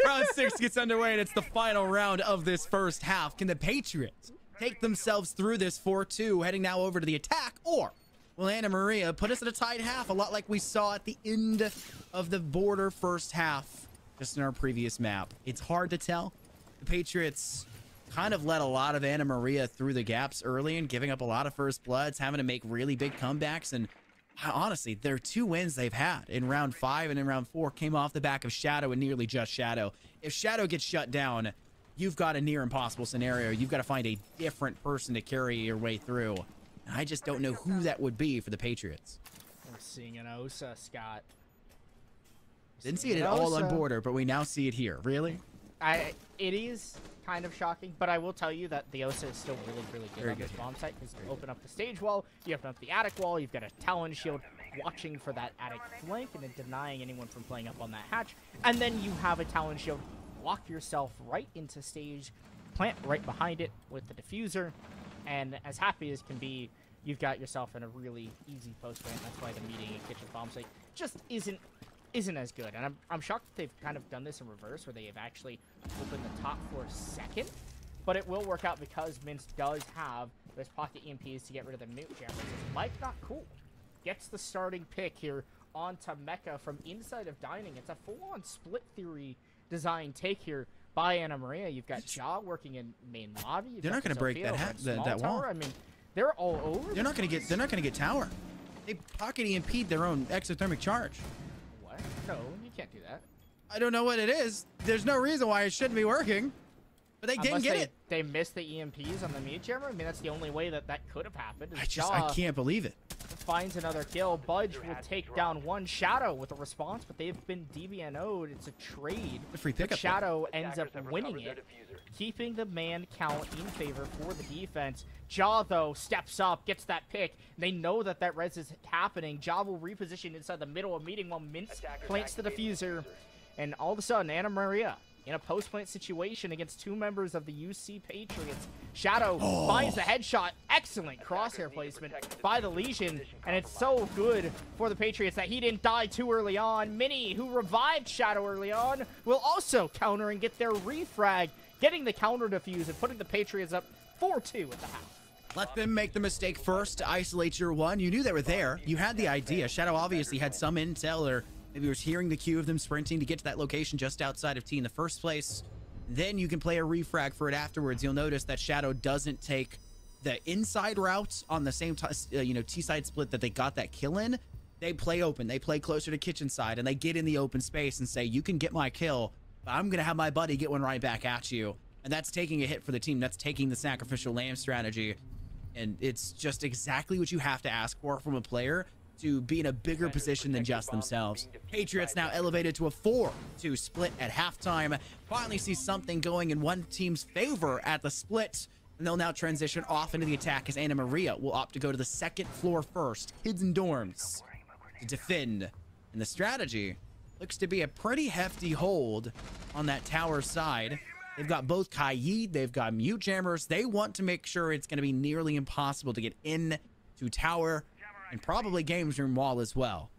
Round 6 gets underway, and it's the final round of this first half. Can the Patriots take themselves through this 4-2, heading now over to the attack, or will Anna Maria put us at a tied half, a lot like we saw at the end of the border first half, just in our previous map? It's hard to tell. The Patriots kind of let a lot of Anna Maria through the gaps early and giving up a lot of first bloods, having to make really big comebacks. And honestly, their 2 wins they've had in round 5 and in round 4 came off the back of Shadow and nearly just Shadow. If Shadow gets shut down, you've got a near impossible scenario. You've got to find a different person to carry your way through. And I just don't know who that would be for the Patriots. We're seeing an Osa, Scott. Didn't see it at all on border, but we now see it here. Really? It is kind of shocking, but I will tell you that the Osa is still really, really good on this bomb site, because you open up the stage wall, you open up the attic wall, you've got a Talon shield watching for that attic flank and then denying anyone from playing up on that hatch, and then you have a Talon shield lock yourself right into stage, plant right behind it with the diffuser, and as happy as can be, you've got yourself in a really easy post plant. That's why the meeting and kitchen bomb site just isn't as good. And I'm shocked that they've kind of done this in reverse, where they have actually opened the top floor second, but it will work out because Mince does have those pocket EMPs to get rid of the mute jammers. Mike, not cool, gets the starting pick here onto Mecha from inside of Dining. It's a full-on split theory design take here by Anna Maria. You've got Ja working in main lobby. They're not going to break that wall. I mean, they're all over. They're not going to get tower. They pocket EMP'd their own exothermic charge. What? No, you can't do that. I don't know what it is. There's no reason why it shouldn't be working. But they didn't get it. They missed the EMPs on the mute jammer. I mean, that's the only way that could have happened. I can't believe it. Finds another kill. Budge will take down one Shadow with a response, but they've been DBNO'd. It's a trade. A free pickup. Shadow ends up winning it, keeping the man count in favor for the defense. Ja, though, steps up, gets that pick. They know that that res is happening. Ja will reposition inside the middle of meeting while Mince plants the diffuser. And all of a sudden, Anna Maria in a post-plant situation against 2 members of the UC Patriots. Shadow finds the headshot. Excellent crosshair placement by the Legion. And it's so good for the Patriots that he didn't die too early on. Mini, who revived Shadow early on, will also counter and get their refrag, getting the counter defuse and putting the Patriots up 4-2 at the half. Let them make the mistake first to isolate your one. You knew they were there. You had the idea. Shadow obviously had some intel, or maybe was hearing the cue of them sprinting to get to that location just outside of T in the first place. Then you can play a refrag for it afterwards. You'll notice that Shadow doesn't take the inside route on the same T-side split that they got that kill in. They play open. They play closer to kitchen side, and they get in the open space and say, you can get my kill, but I'm going to have my buddy get one right back at you. And that's taking a hit for the team. That's taking the sacrificial lamb strategy. And it's just exactly what you have to ask for from a player to be in a bigger position than just themselves. Patriots now elevated to a 4-2 split at halftime. Finally see something going in one team's favor at the split. And they'll now transition off into the attack as Anna Maria will opt to go to the second floor first. Kids and dorms to defend. And the strategy looks to be a pretty hefty hold on that tower side. They've got both Kaid, they've got mute jammers. They want to make sure it's going to be nearly impossible to get in to tower and probably games room wall as well.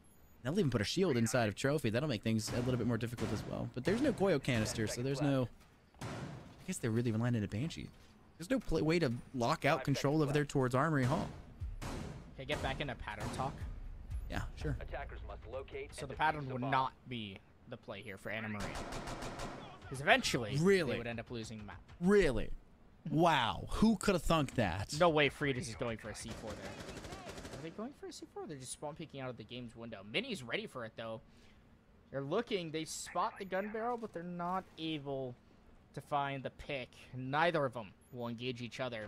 They'll even put a shield inside of trophy. That'll make things a little bit more difficult as well. But there's no Koyo canister, so there's no... I guess they're really even landing a Banshee. There's no way to lock out control over there towards Armory Hall. Okay, get back into pattern talk. Yeah, sure. Attackers must locate So and the defuse pattern the would bomb. not be the play here for Anna Maria. Because eventually, they would end up losing the map. Really? Wow. Who could have thunk that? No way Fritas is going for a C4 there. Are they going for a C4? They're just spawn peeking out of the game's window. Mini's ready for it, though. They're looking. They spot the gun barrel, but they're not able to find the pick. Neither of them will engage each other.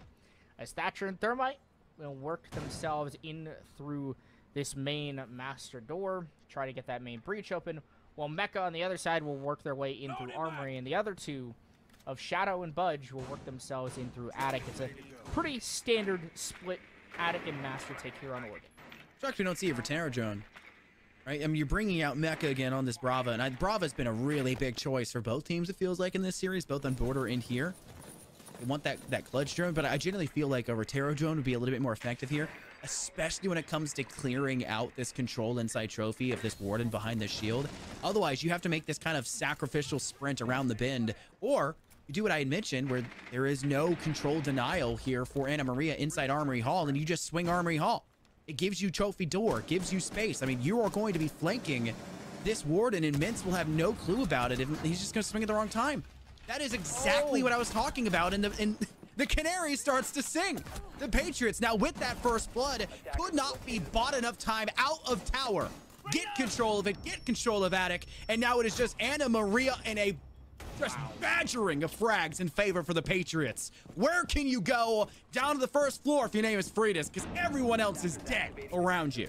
As Thatcher and Thermite will work themselves in through this main master door, try to get that main breach open, while Mecha on the other side will work their way in through Armory, and the other two of Shadow and Budge will work themselves in through Attic. It's a pretty standard split Attic and Master take here on Oregon. Shocked we don't see it for Terror Drone. Right? I mean, you're bringing out Mecha again on this Brava, and Brava's been a really big choice for both teams, it feels like, in this series, both on Border and here. They want that clutch drone, but I generally feel like a Rotero drone would be a little bit more effective here, especially when it comes to clearing out this control inside trophy of this Warden behind the shield. Otherwise, you have to make this kind of sacrificial sprint around the bend, or you do what I had mentioned, where there is no control denial here for Anna Maria inside Armory Hall, and you just swing Armory Hall. It gives you trophy door, gives you space. I mean, you are going to be flanking this Warden, and Mintz will have no clue about it, and he's just going to swing at the wrong time. That is exactly what I was talking about, and the Canary starts to sing. The Patriots, now with that first blood, could not be bought enough time out of tower. Get control of it, get control of Attic, and now it is just Anna Maria and a just badgering of frags in favor for the Patriots. Where can you go? Down to the first floor if your name is Fritas, because everyone else is dead around you.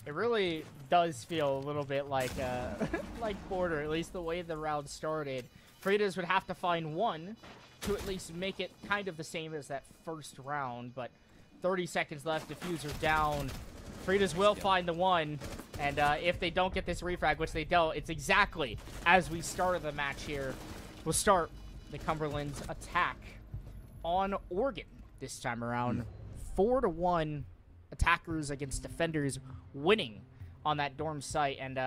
It really does feel a little bit like like Border, at least the way the round started. Fritas would have to find one to at least make it kind of the same as that first round, but 30 seconds left, diffuser down. Fritas will find the one, and if they don't get this refrag, which they don't, it's exactly as we started the match here. We'll start the Cumberland's attack on Oregon this time around. 4-1 attackers against defenders winning on that dorm site, and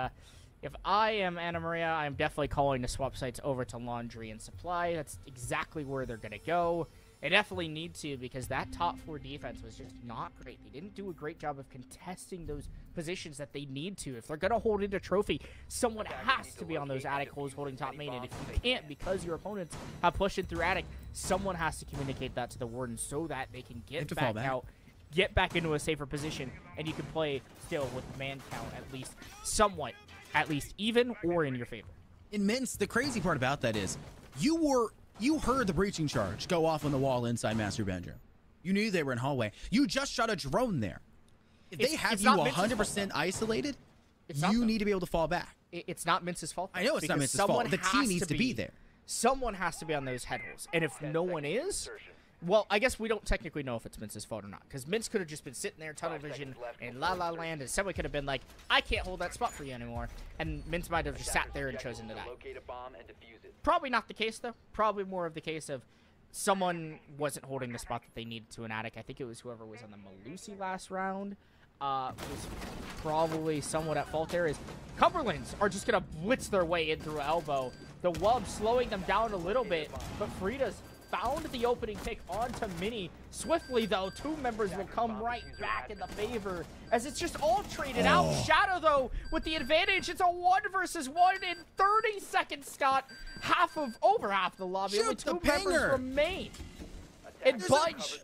if I am Anna Maria, I'm definitely calling the swap sites over to Laundry and Supply. That's exactly where they're going to go. They definitely need to, because that top 4 defense was just not great. They didn't do a great job of contesting those positions that they need to. If they're going to hold into trophy, someone has to be on those Attic holes holding top main. And if you can't, because your opponents have pushed it through Attic, someone has to communicate that to the Warden so that they can get back out, get back into a safer position, and you can play still with man count at least somewhat, at least even or in your favor. In Mintz, the crazy part about that is you heard the breaching charge go off on the wall inside Master Bedroom. You knew they were in hallway. You just shot a drone there. If they have you 100% isolated, you need to be able to fall back. It's not Mintz's fault. I know it's not Mintz's fault. The team needs to be there. Someone has to be on those head holes. And if no one is, well, I guess we don't technically know if it's Mintz's fault or not, because Mintz could have just been sitting there, tunnel vision, in La La Land, and someone could have been like, I can't hold that spot for you anymore. And Mintz might have just sat there and chosen to die. Probably not the case, though. Probably more of the case of someone wasn't holding the spot that they needed to in Attic. I think it was whoever was on the Malusi last round. Was probably somewhat at fault there. Is Cumberlands are just going to blitz their way in through elbow. The Wub slowing them down a little bit, but Fritas found the opening pick onto Mini. Swiftly, though, 2 members will come right back in the favor as it's just all traded out. Shadow, though, with the advantage. It's a 1 versus 1 in 30 seconds, Scott. Over half the lobby. Only 2 members remain. And Budge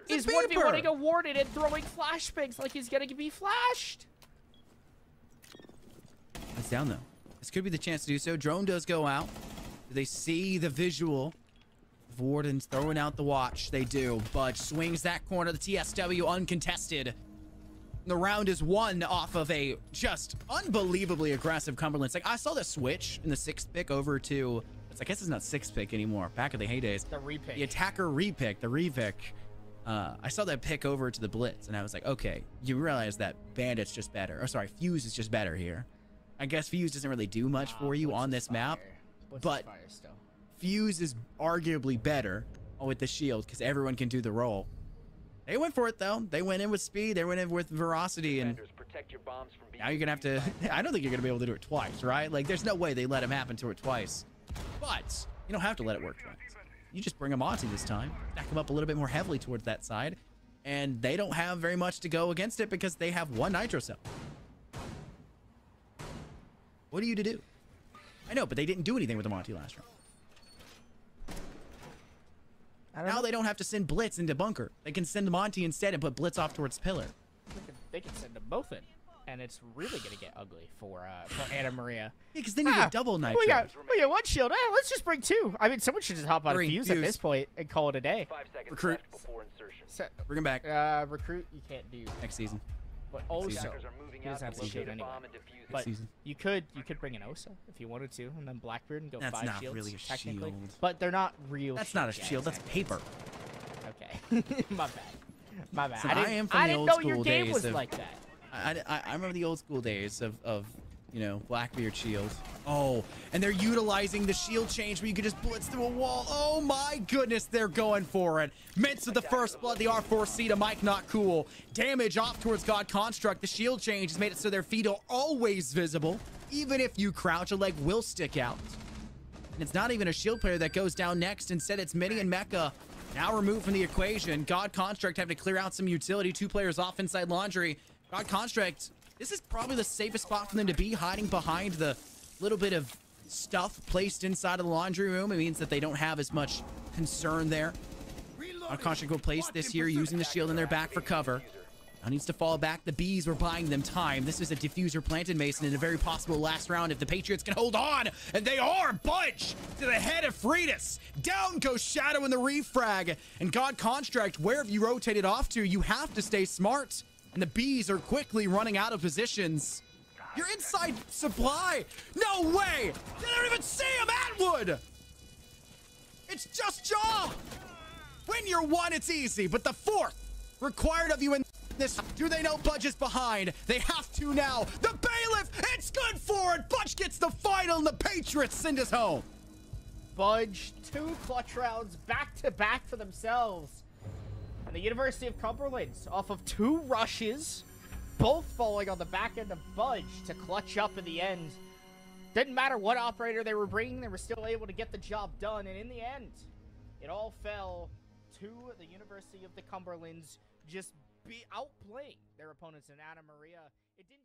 is 1v1ing a Warden and throwing flashbangs like he's going to be flashed. It's down, though. This could be the chance to do so. Drone does go out. Do they see the visual? Warden's throwing out the watch. They do. Budge swings that corner. The TSW uncontested. The round is won off of a just unbelievably aggressive Cumberland. Like, I saw the switch in the 6th pick over to, I guess it's not 6th pick anymore. Back in the heydays. The repick. The attacker repick. The repick. I saw that pick over to the Blitz, and I was like, okay, you realize that Bandit's just better. Or sorry, Fuse is just better here. I guess Fuse doesn't really do much for you on this map. But Fuse is arguably better with the shield because everyone can do the role. They went for it, though. They went in with speed. They went in with veracity. And now you're going to have to... I don't think you're going to be able to do it twice, right? Like, there's no way they let him happen to it twice. But you don't have to let it work twice. You just bring a Monty this time. Stack him up a little bit more heavily towards that side. And they don't have very much to go against it because they have one Nitro Cell. What are you to do? I know, but they didn't do anything with the Monty last round. Now they don't have to send Blitz into bunker. They can send the Monty instead and put Blitz off towards pillar. They can send them both in, and it's really gonna get ugly for Anna Maria. Yeah, because then you get double Nitro. We got one shield. Let's just bring two. I mean, someone should just hop on a fuse at this point and call it a day. Recruit. Bring him back. Recruit. You can't do next season. But also, he doesn't have to shield anyway. But you could bring an Osa if you wanted to, and then Blackbeard and go that's 5 not shields. Really a technically, shield. but they're not real. That's not a shield. That's paper. Okay, my bad. My bad. So I didn't know your game was like that. I remember the old school days of you know, Blackbeard shield. Oh, and they're utilizing the shield change where you can just blitz through a wall. Oh my goodness, they're going for it. Mints with the first blood, the R4C to Mike, not cool. Damage off towards God Construct. The shield change has made it so their feet are always visible. Even if you crouch, a leg will stick out. And it's not even a shield player that goes down next. Instead, it's Mini and Mecha now removed from the equation. God Construct having to clear out some utility. 2 players off inside Laundry. God Construct, this is probably the safest spot for them to be, hiding behind the little bit of stuff placed inside of the laundry room. It means that they don't have as much concern there. God Construct will place this here using the shield in their back for cover. Now needs to fall back. The Bees were buying them time. This is a diffuser planted, Mason, in a very possible last round if the Patriots can hold on. And they are. Budge to the head of Freitas. Down goes Shadow in the refrag. And God Construct, where have you rotated off to? You have to stay smart. And the Bees are quickly running out of positions. You're inside supply. No way. They don't even see him, Atwood. It's just Jaw. When you're 1, it's easy. But the 4th required of you in this. Do they know Budge is behind? They have to now. The Bailiff. It's good for it. Budge gets the final and the Patriots send us home. Budge, 2 clutch rounds back to back for themselves. And the University of Cumberland, off of 2 rushes, both falling on the back end of Budge to clutch up in the end. Didn't matter what operator they were bringing, they were still able to get the job done. And in the end, it all fell to the University of the Cumberlands just outplaying their opponents in Anna Maria. It didn't